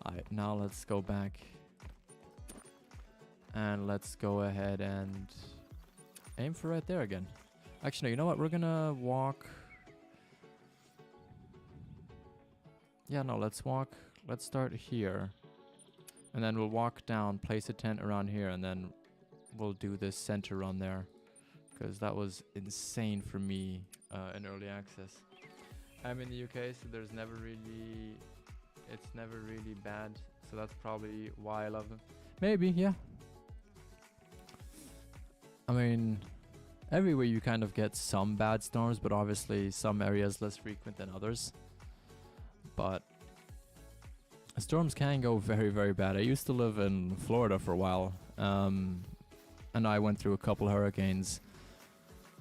Alright, now let's go back. And let's go ahead and aim for right there again. Actually, you know what? We're gonna walk... Yeah, no, let's walk. Let's start here. And then we'll walk down, place a tent around here, and then we'll do this center run there. Because that was insane for me in early access. I'm in the UK, so there's never really... It's never really bad. So that's probably why I love them. Maybe, yeah. I mean, everywhere you kind of get some bad storms, but obviously some areas less frequent than others. But storms can go very, very bad. I used to live in Florida for a while, and I went through a couple hurricanes,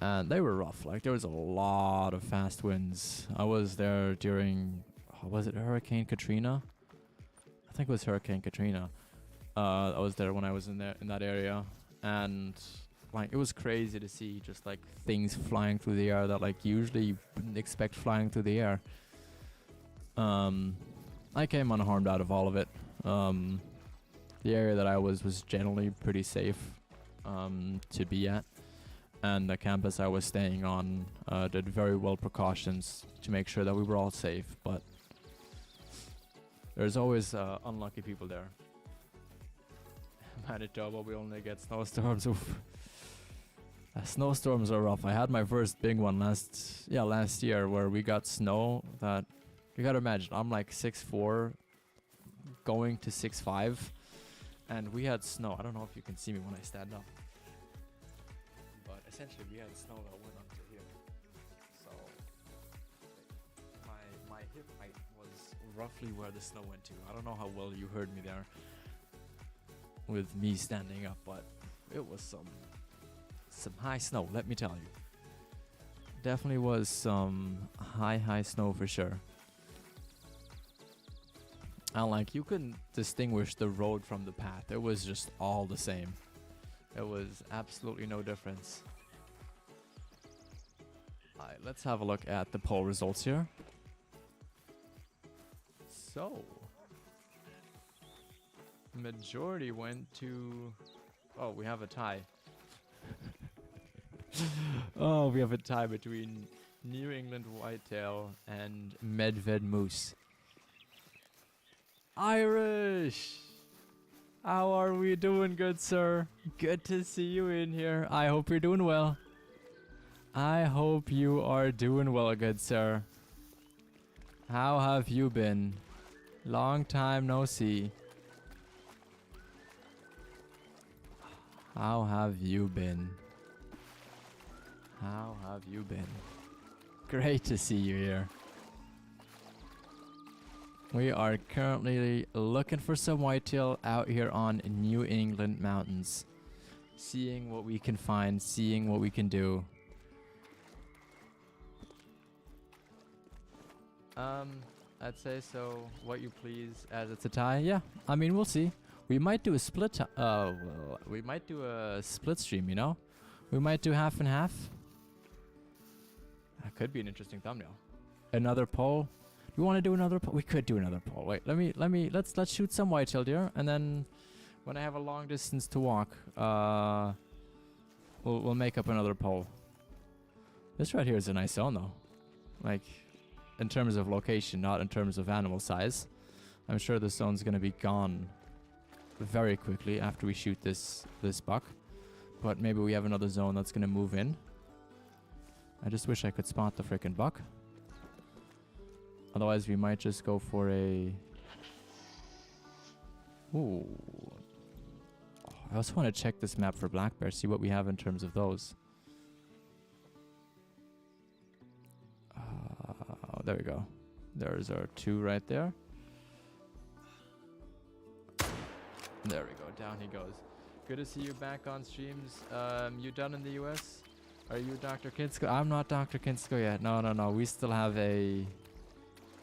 and they were rough. Like, there was a lot of fast winds. I was there during, was it Hurricane Katrina? I think it was Hurricane Katrina. I was there when I was in that area, and like, it was crazy to see just like things flying through the air that like usually you wouldn't expect flying through the air. I came unharmed out of all of it. The area that I was generally pretty safe to be at, and the campus I was staying on did very well precautions to make sure that we were all safe. But There's always unlucky people there. Manitoba, we only get snowstorms. Oof. Snowstorms are rough. I had my first big one last year where we got snow that you gotta imagine. I'm like 6'4", going to 6'5", and we had snow. I don't know if you can see me when I stand up, but essentially we had snow that went up to here. So my hip height was roughly where the snow went to. I don't know how well you heard me there with me standing up, but it was some high snow, let me tell you. Definitely was some high snow for sure. And like, you couldn't distinguish the road from the path. It was just all the same. It was absolutely no difference. Alright, let's have a look at the poll results here. So, majority went to... Oh, we have a tie. Oh, we have a tie between New England whitetail and Medved moose. Irish! How are we doing, good sir? Good to see you in here. I hope you're doing well. I hope you are doing well, good sir. How have you been? Long time no see. How have you been? How have you been? Great to see you here. We are currently looking for some whitetail out here on New England mountains. Seeing what we can find, seeing what we can do. I'd say so, what you please, as it's a tie. Yeah, I mean, we'll see. We might do a split, we might do a split stream, you know? We might do half and half. That could be an interesting thumbnail. Another poll. Do we want to do another poll? We could do another poll. Wait, let's shoot some whitetail deer, and then when I have a long distance to walk, we'll make up another poll. This right here is a nice zone though. Like, in terms of location, not in terms of animal size. I'm sure this zone's gonna be gone very quickly after we shoot this buck. But maybe we have another zone that's gonna move in. I just wish I could spot the frickin' buck. Otherwise, we might just go for a... Ooh. I also want to check this map for black bear, see what we have in terms of those. There we go. There's our two right there. There we go. Down he goes. Good to see you back on streams. You done in the US? Are you Dr. Kinsko? I'm not Dr. Kinsko yet. No. We still have a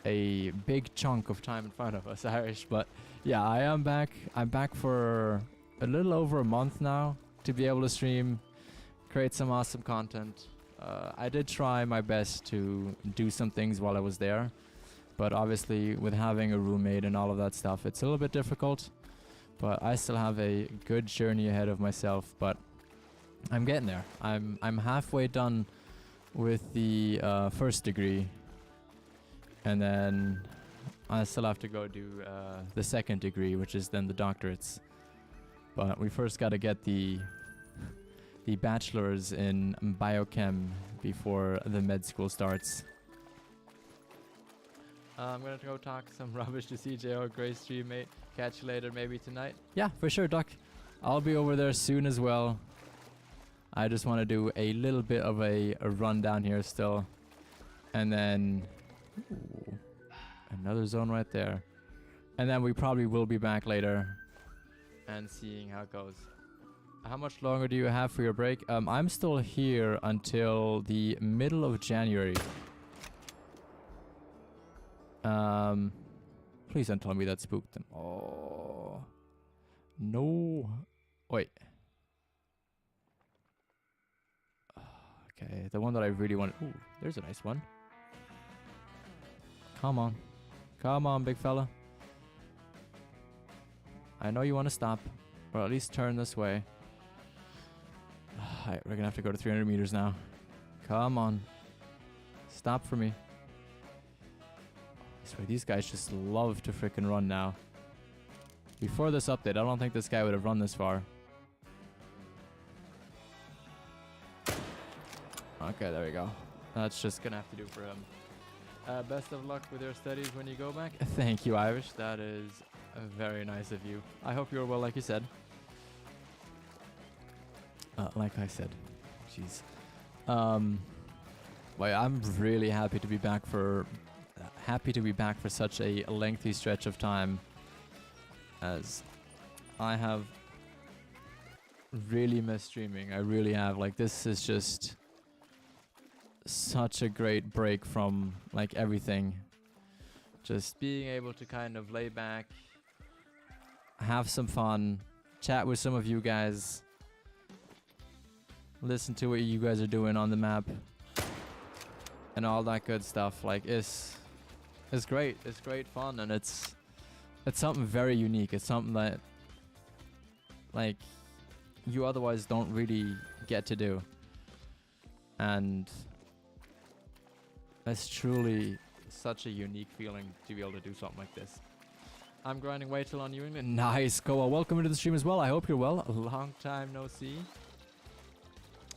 big chunk of time in front of us, Irish. But yeah, I am back. I'm back for a little over a month now to be able to stream, create some awesome content. I did try my best to do some things while I was there, but obviously with having a roommate and all of that stuff, it's a little bit difficult. But I still have a good journey ahead of myself, but I'm getting there. I'm halfway done with the first degree, and then I still have to go do the second degree, which is then the doctorates. But we first got to get the bachelor's in biochem before the med school starts. I'm gonna go talk some rubbish to CJ. Oh, great stream, mate. Catch you later, maybe tonight. Yeah, for sure, Doc. I'll be over there soon as well. I just want to do a little bit of a rundown here still. And then... Ooh, another zone right there. And then we probably will be back later and seeing how it goes. How much longer do you have for your break? I'm still here until the middle of January. Please don't tell me that spooked them. Oh. No. Wait. Okay, the one that I really want. Ooh, there's a nice one. Come on. Come on, big fella. I know you want to stop, or at least turn this way. Alright, we're gonna have to go to 300 meters now. Come on. Stop for me. I swear, these guys just love to frickin' run now. Before this update, I don't think this guy would have run this far. Okay, there we go. That's just gonna have to do for him. Best of luck with your studies when you go back. Thank you, Irish. That is very nice of you. I hope you're well, like you said. Like I said. Jeez. Well, I'm really happy to be back for such a lengthy stretch of time, as I have really missed streaming. I really have. Like, this is just such a great break from like everything. Just being able to kind of lay back, have some fun, chat with some of you guys, listen to what you guys are doing on the map, and all that good stuff. Like, it's great. It's great fun, and it's something very unique. It's something that like you otherwise don't really get to do, and it's truly such a unique feeling to be able to do something like this. I'm grinding way till on New England. Nice, Koa. Welcome into the stream as well. I hope you're well. A long time no see.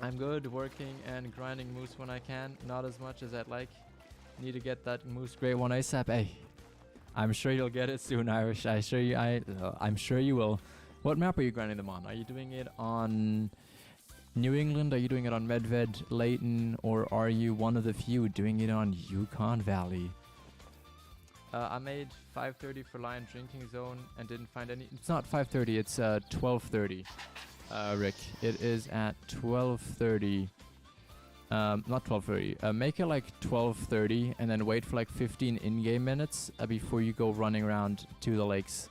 I'm good, working and grinding moose when I can. Not as much as I'd like. Need to get that moose grade 1 ASAP. Hey, I'm sure you'll get it soon, Irish. I'm sure you will. What map are you grinding them on? Are you doing it on New England? Are you doing it on Medved, Layton, or are you one of the few doing it on Yukon Valley? I made 5:30 for Lion Drinking Zone and didn't find any. It's not 5:30. It's 12:30. Rick, it is at 12:30. Not 12:30. Make it like 12:30 and then wait for like 15 in-game minutes before you go running around to the lakes.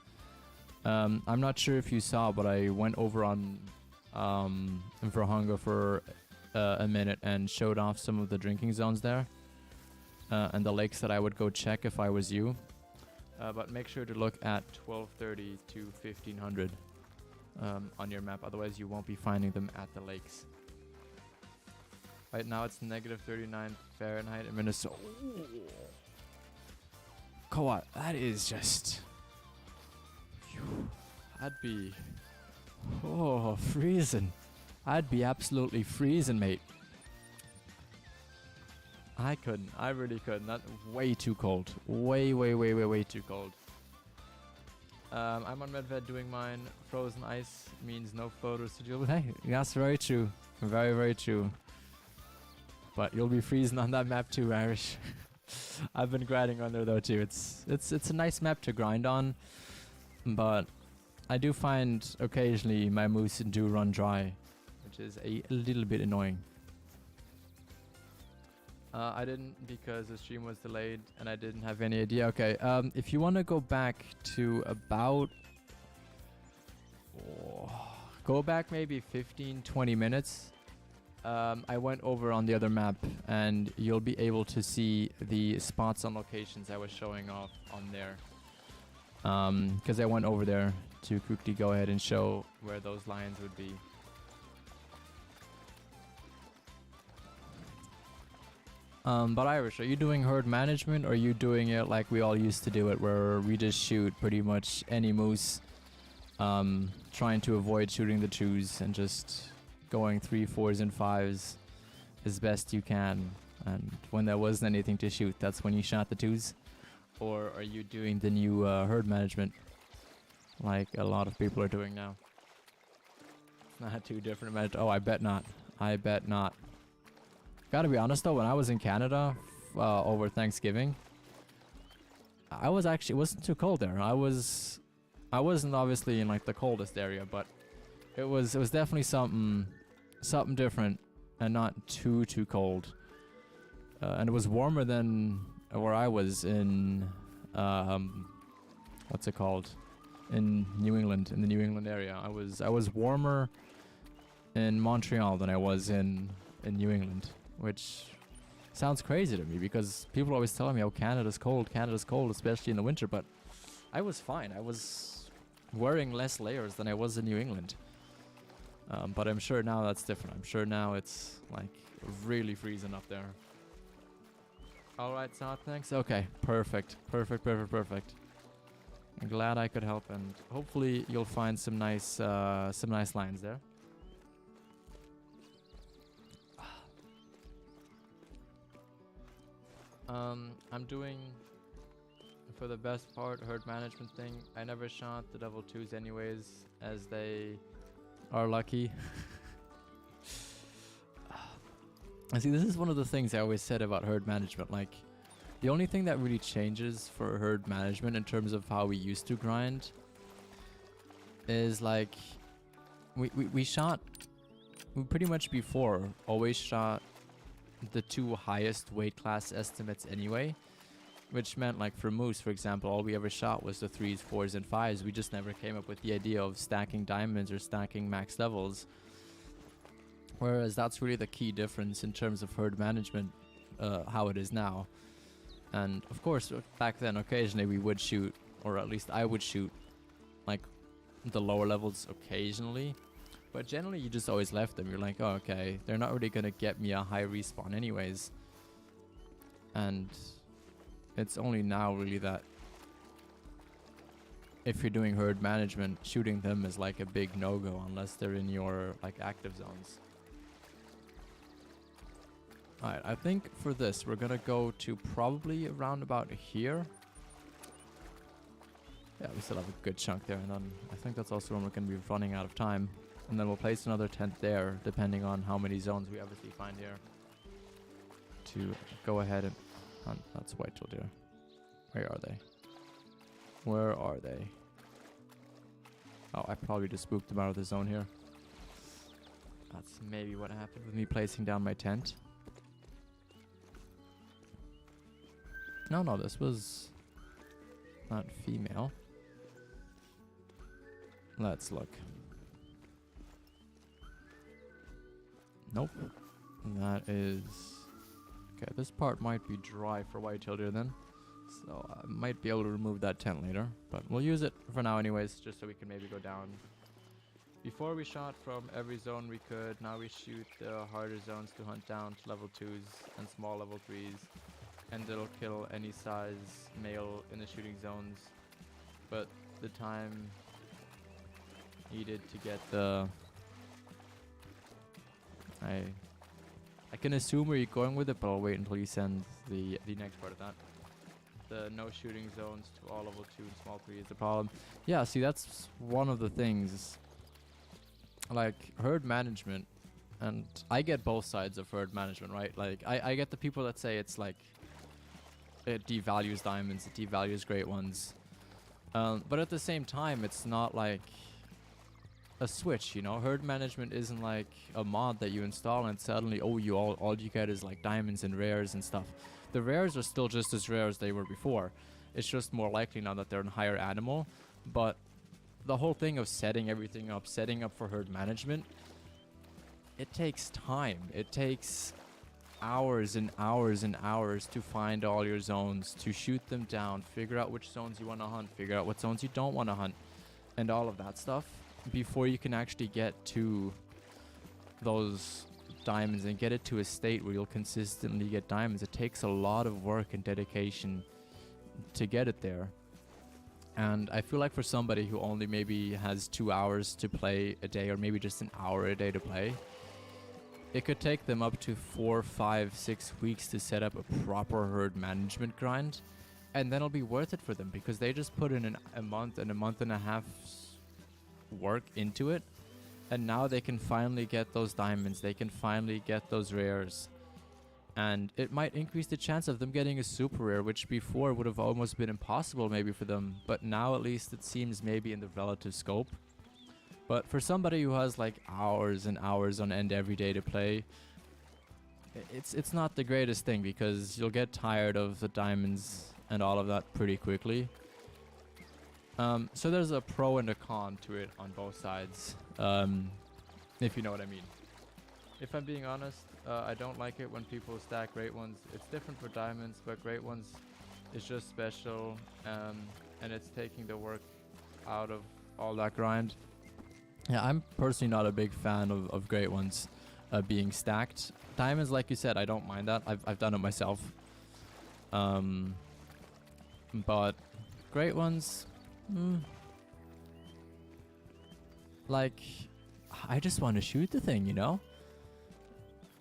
I'm not sure if you saw, but I went over on OnTheHunter for a minute and showed off some of the drinking zones there and the lakes that I would go check if I was you. But make sure to look at 12:30 to 1500 on your map, otherwise you won't be finding them at the lakes. Right now it's negative 39 Fahrenheit in Minnesota. Koa, that is just... I'd be... Oh, freezing. I'd be absolutely freezing, mate. I couldn't. I really couldn't. That's way too cold. Way too cold. I'm on Medved doing mine. Frozen ice means no photos to deal with. Hey, that's very true. Very true. But you'll be freezing on that map too, Irish. I've been grinding on there though too. It's a nice map to grind on, but I do find occasionally my moose do run dry, which is a little bit annoying. I didn't because the stream was delayed and I didn't have any idea. Okay, if you want to go back to about... go back maybe 15-20 minutes. I went over on the other map and you'll be able to see the spots on locations I was showing off on there. Because I went over there to quickly go ahead and show where those lions would be. But Irish, are you doing herd management or are you doing it like we all used to do it, where we just shoot pretty much any moose, trying to avoid shooting the twos and just going 3, 4s and 5s as best you can, and when there wasn't anything to shoot, that's when you shot the twos? Or are you doing the new herd management like a lot of people are doing now? It's not too different. Oh, I bet not. I bet not. Gotta be honest though, when I was in Canada over Thanksgiving, it wasn't too cold there. I wasn't obviously in like the coldest area, but it was definitely something different and not too cold. And it was warmer than where I was in what's it called? In New England, in the New England area. I was warmer in Montreal than I was in New England, which sounds crazy to me because people always tell me, oh, Canada's cold, especially in the winter, but I was fine. I was wearing less layers than I was in New England. But I'm sure now that's different. I'm sure now it's like really freezing up there. All right, South, thanks. Okay, perfect. Perfect, perfect, perfect. I'm glad I could help, and hopefully you'll find some nice lines there. I'm doing, for the best part, herd management thing. I never shot the level 2s anyways, as they are lucky. I see, this is one of the things I always said about herd management. Like, the only thing that really changes for herd management in terms of how we used to grind is like, we pretty much before always shot the 2 highest weight class estimates anyway, which meant like for moose, for example, all we ever shot was the 3s, 4s, and 5s. We just never came up with the idea of stacking diamonds or stacking max levels. Whereas that's really the key difference in terms of herd management, how it is now. And of course, back then, occasionally we would shoot, or at least I would shoot, like the lower levels occasionally. But generally, you just always left them. You're like, oh, okay, they're not really going to get me a high respawn anyways. And it's only now really that if you're doing herd management, shooting them is like a big no-go unless they're in your like active zones. Alright, I think for this, we're gonna go to probably around about here. Yeah, we still have a good chunk there, and then I think that's also when we're gonna be running out of time. And then we'll place another tent there, depending on how many zones we obviously find here. To go ahead and hunt. That's white-tailed deer. Where are they? Where are they? Oh, I probably just spooked them out of the zone here. That's maybe what happened with me placing down my tent. No, this was not female. Let's look. Nope. That is... Okay, this part might be dry for white-tailed deer then. So I might be able to remove that tent later. But we'll use it for now anyways, just so we can maybe go down. Before we shot from every zone we could. Now we shoot the harder zones to hunt down to level 2s and small level 3s. And it'll kill any size male in the shooting zones. But the time needed to get the... I can assume where you're going with it, but I'll wait until you send the next part of that. The no shooting zones to all level 2 and small 3 is the problem. Yeah, see, that's one of the things. Like, herd management, and I get both sides of herd management, right? Like, I get the people that say it's like, it devalues diamonds, it devalues great ones. But at the same time, it's not like a switch, you know? Herd management isn't like a mod that you install and suddenly, oh, all you get is like diamonds and rares and stuff. The rares are still just as rare as they were before. It's just more likely now that they're in higher animal. But the whole thing of setting everything up, setting up for herd management, it takes time. It takes hours and hours and hours to find all your zones, to shoot them down, figure out which zones you want to hunt, figure out what zones you don't want to hunt, and all of that stuff before you can actually get to those diamonds and get it to a state where you'll consistently get diamonds. It takes a lot of work and dedication to get it there. And I feel like for somebody who only maybe has 2 hours to play a day, or maybe just an hour a day to play, it could take them up to 4, 5, 6 weeks to set up a proper herd management grind. And then it'll be worth it for them because they just put in a month and a half work into it. And now they can finally get those diamonds. They can finally get those rares. And it might increase the chance of them getting a super rare, which before would have almost been impossible maybe for them. But now at least it seems maybe in the relative scope. But for somebody who has like hours and hours on end every day to play, it's not the greatest thing because you'll get tired of the diamonds and all of that pretty quickly. So there's a pro and a con to it on both sides, if you know what I mean. If I'm being honest, I don't like it when people stack great ones. It's different for diamonds, but great ones is just special, and it's taking the work out of all that grind. Yeah, I'm personally not a big fan of great ones being stacked. Diamonds, like you said, I don't mind that. I've done it myself. But great ones, like, I just want to shoot the thing, you know?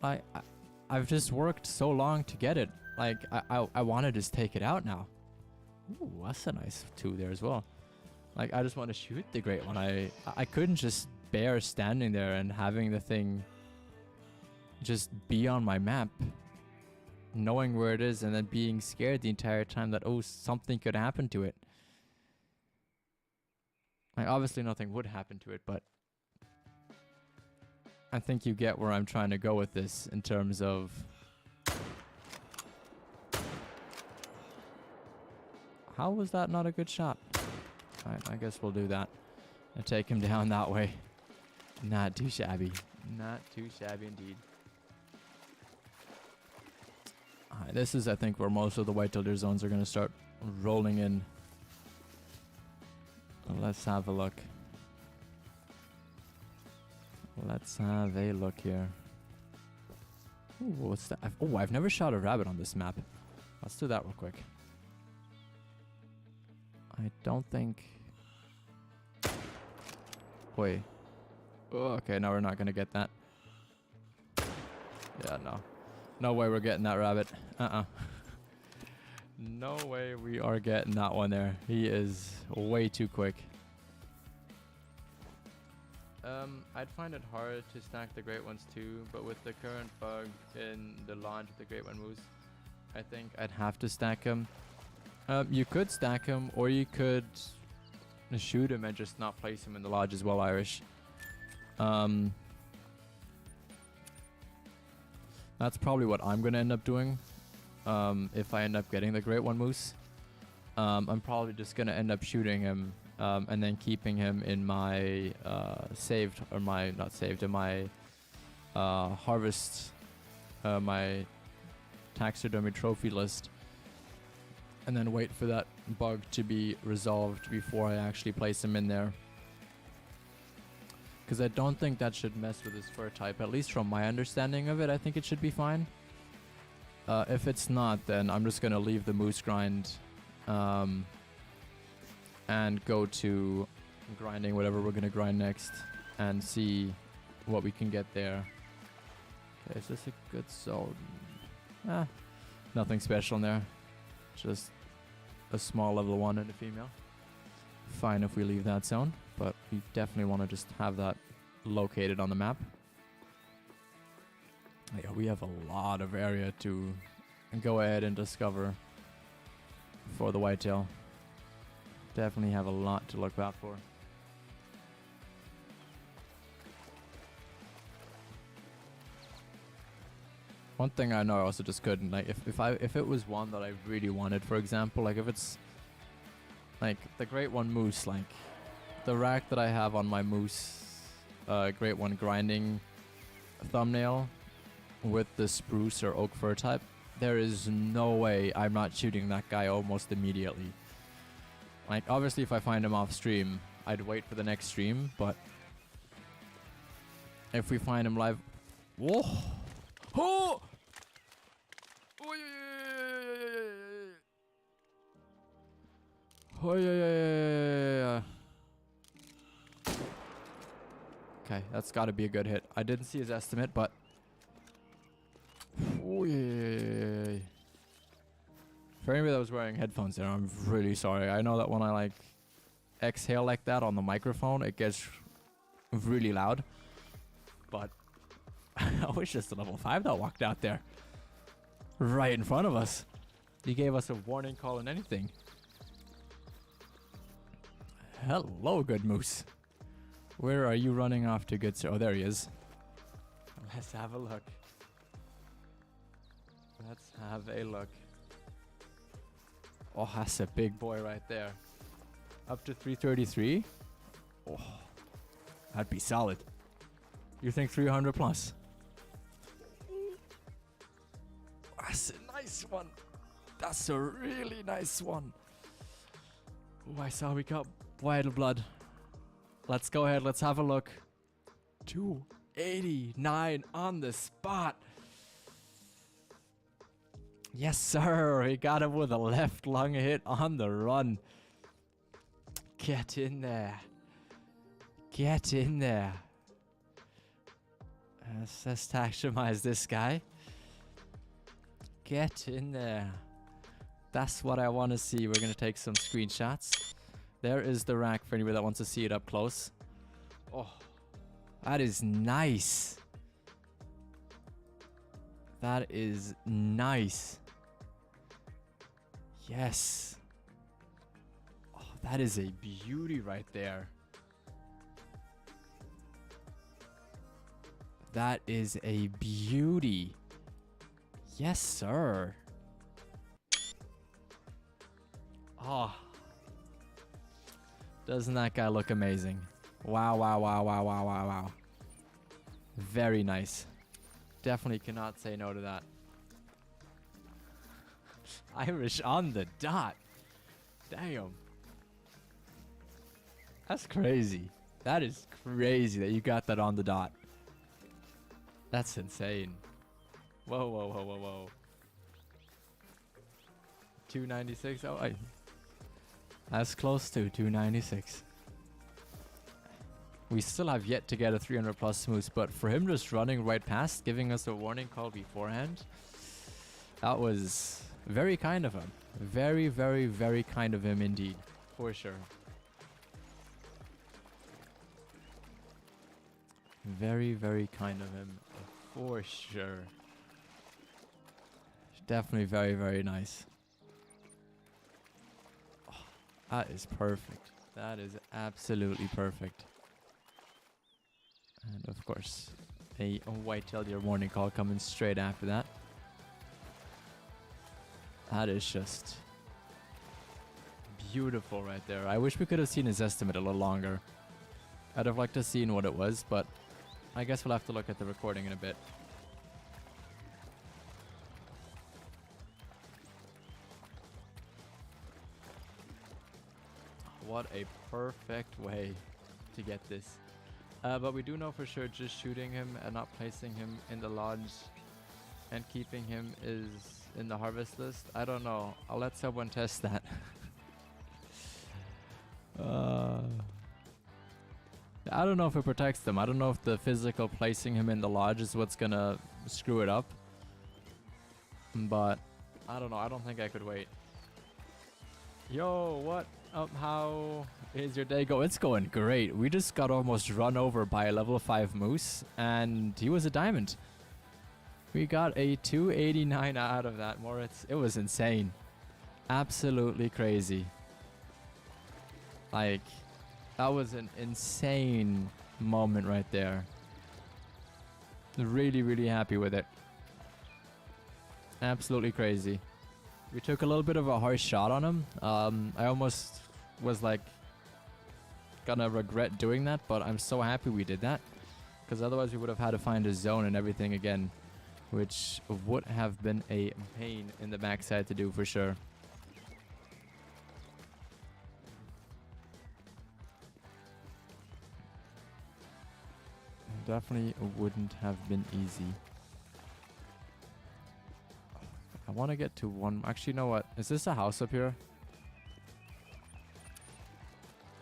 I've just worked so long to get it. Like, I want to just take it out now. Ooh, that's a nice 2 there as well. Like, I just want to shoot the great one. I couldn't just bear standing there and having the thing just be on my map, knowing where it is, and then being scared the entire time that, oh, something could happen to it. Like, obviously nothing would happen to it, but I think you get where I'm trying to go with this in terms of how was that not a good shot? Alright, I guess we'll do that and take him down that way. Not too shabby. Not too shabby indeed. Alright, this is, I think, where most of the whitetail deer zones are going to start rolling in. Let's have a look. Let's have a look here. Ooh, what's that? Oh, I've never shot a rabbit on this map. Let's do that real quick. I don't think... Wait. Oh, okay, no, we're not going to get that. Yeah, no. No way we're getting that rabbit. No way we are getting that one there. He is way too quick. I'd find it hard to stack the great ones too, but with the current bug in the launch of the great one moose, I think I'd have to stack him. You could stack him, or you could shoot him and just not place him in the lodge as well, Irish. That's probably what I'm going to end up doing if I end up getting the great one moose. I'm probably just going to end up shooting him and then keeping him in my saved, or my, not saved, in my harvest, my taxidermy trophy list. And then wait for that bug to be resolved before I actually place him in there. Because I don't think that should mess with his fur type. At least from my understanding of it, I think it should be fine. If it's not, then I'm just going to leave the moose grind and go to grinding whatever we're going to grind next and see what we can get there. Okay, is this a good zone? Nothing special in there. Just a small level 1 and a female. Fine if we leave that zone, but we definitely want to just have that located on the map. Yeah, we have a lot of area to go ahead and discover for the whitetail. Definitely have a lot to look out for. One thing I know I also just couldn't, like, if it was one that I really wanted, for example, like if it's like the great one moose, like the rack that I have on my moose great one grinding thumbnail with the spruce or oak fur type, there is no way I'm not shooting that guy almost immediately. Like, obviously if I find him off stream, I'd wait for the next stream, but if we find him live... Whoa! Oh! Oh, yeah. Okay, that's got to be a good hit. I didn't see his estimate, but... Oh, yeah. For anybody that was wearing headphones there, I'm really sorry. I know that when I, like, exhale like that on the microphone, it gets really loud. But I was just a level 5 that walked out there. Right in front of us. He gave us a warning call and anything. Hello, good moose. Where are you running off to, good sir? Oh, there he is. Let's have a look. Let's have a look. Oh, that's a big boy right there. Up to 333. Oh, that'd be solid. You think 300 plus? That's a nice one. That's a really nice one. Oh, I saw we got vital blood. Let's go ahead. Let's have a look. 289 on the spot. Yes, sir. He got him with a left lung hit on the run. Get in there. Get in there. Let's maximize this guy. Get in there. That's what I want to see. We're going to take some screenshots. There is the rack for anybody that wants to see it up close. Oh, that is nice. That is nice. Yes. Oh, that is a beauty right there. That is a beauty. Yes, sir. Oh. Doesn't that guy look amazing? Wow, wow, wow, wow, wow, wow, wow. Very nice. Definitely cannot say no to that. Irish on the dot. Damn. That's crazy. That is crazy that you got that on the dot. That's insane. Whoa, whoa, whoa, whoa, whoa. 296. Oh, that's close to 296. We still have yet to get a 300 plus moose, but for him just running right past, giving us a warning call beforehand, that was very kind of him. Very, very, very kind of him indeed. For sure. Very, very kind of him. For sure. Definitely very, very nice. Oh, that is perfect. That is absolutely perfect. And of course, a white-tailed deer warning call coming straight after that. That is just beautiful right there. I wish we could have seen his estimate a little longer. I'd have liked to have seen what it was, but I guess we'll have to look at the recording in a bit. What a perfect way to get this. But we do know for sure just shooting him and not placing him in the lodge and keeping him is in the harvest list. I don't know. I'll let someone test that. I don't know if it protects them. I don't know if the physical placing him in the lodge is what's gonna screw it up. But I don't know. I don't think I could wait. Yo, what up? How is your day going? It's going great. We just got almost run over by a level 5 moose, and he was a diamond. We got a 289 out of that, Moritz. It was insane. Absolutely crazy. Like, that was an insane moment right there. Really, really happy with it. Absolutely crazy. We took a little bit of a harsh shot on him. I almost was like gonna regret doing that, but I'm so happy we did that, because otherwise we would have had to find a zone and everything again, which would have been a pain in the backside to do for sure. Definitely wouldn't have been easy. I want to get to one. Actually, you know what? Is this a house up here?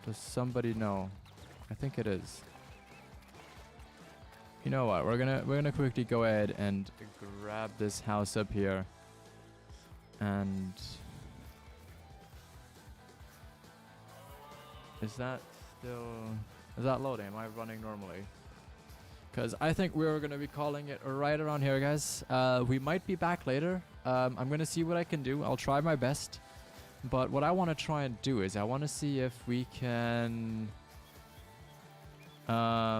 Does somebody know? I think it is. You know what? We're gonna quickly go ahead and grab this house up here. And is that loading? Am I running normally? Because I think we're going to be calling it right around here, guys. We might be back later. I'm going to see what I can do. I'll try my best. But what I want to try and do is I want to see if we can... if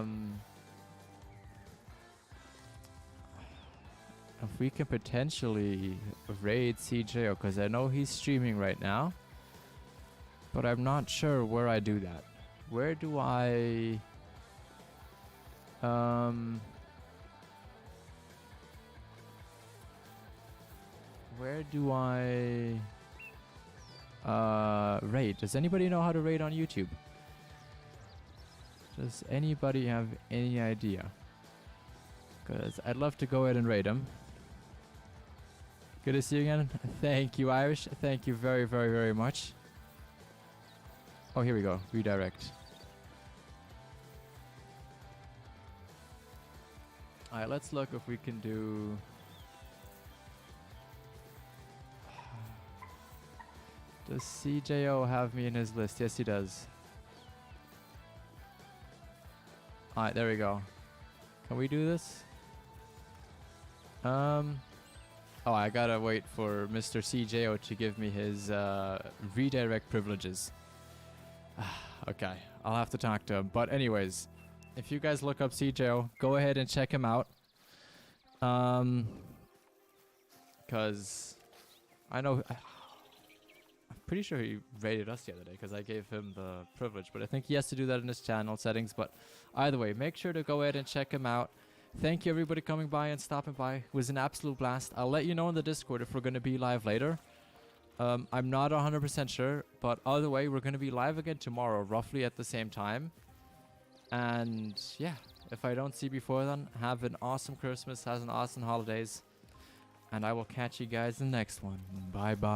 we can potentially raid CJO, because I know he's streaming right now. But I'm not sure where I do that. Where do I... where do I raid? Does anybody know how to raid on YouTube? Does anybody have any idea? Because I'd love to go ahead and raid him. Good to see you again. Thank you, Irish. Thank you very, very, very much. Oh, here we go. Redirect. Alright, let's look if we can do... Does CJO have me in his list? Yes, he does. Alright, there we go. Can we do this? Oh, I gotta wait for Mr. CJO to give me his redirect privileges. Okay, I'll have to talk to him. But anyways, if you guys look up CJO, go ahead and check him out. Because I know... I'm pretty sure he rated us the other day because I gave him the privilege. But I think he has to do that in his channel settings. But either way, make sure to go ahead and check him out. Thank you everybody coming by and stopping by. It was an absolute blast. I'll let you know in the Discord if we're going to be live later. I'm not 100% sure, but either way, we're going to be live again tomorrow, roughly at the same time. And yeah, if I don't see you before then, have an awesome Christmas, have an awesome holidays, and I will catch you guys in the next one. Bye bye.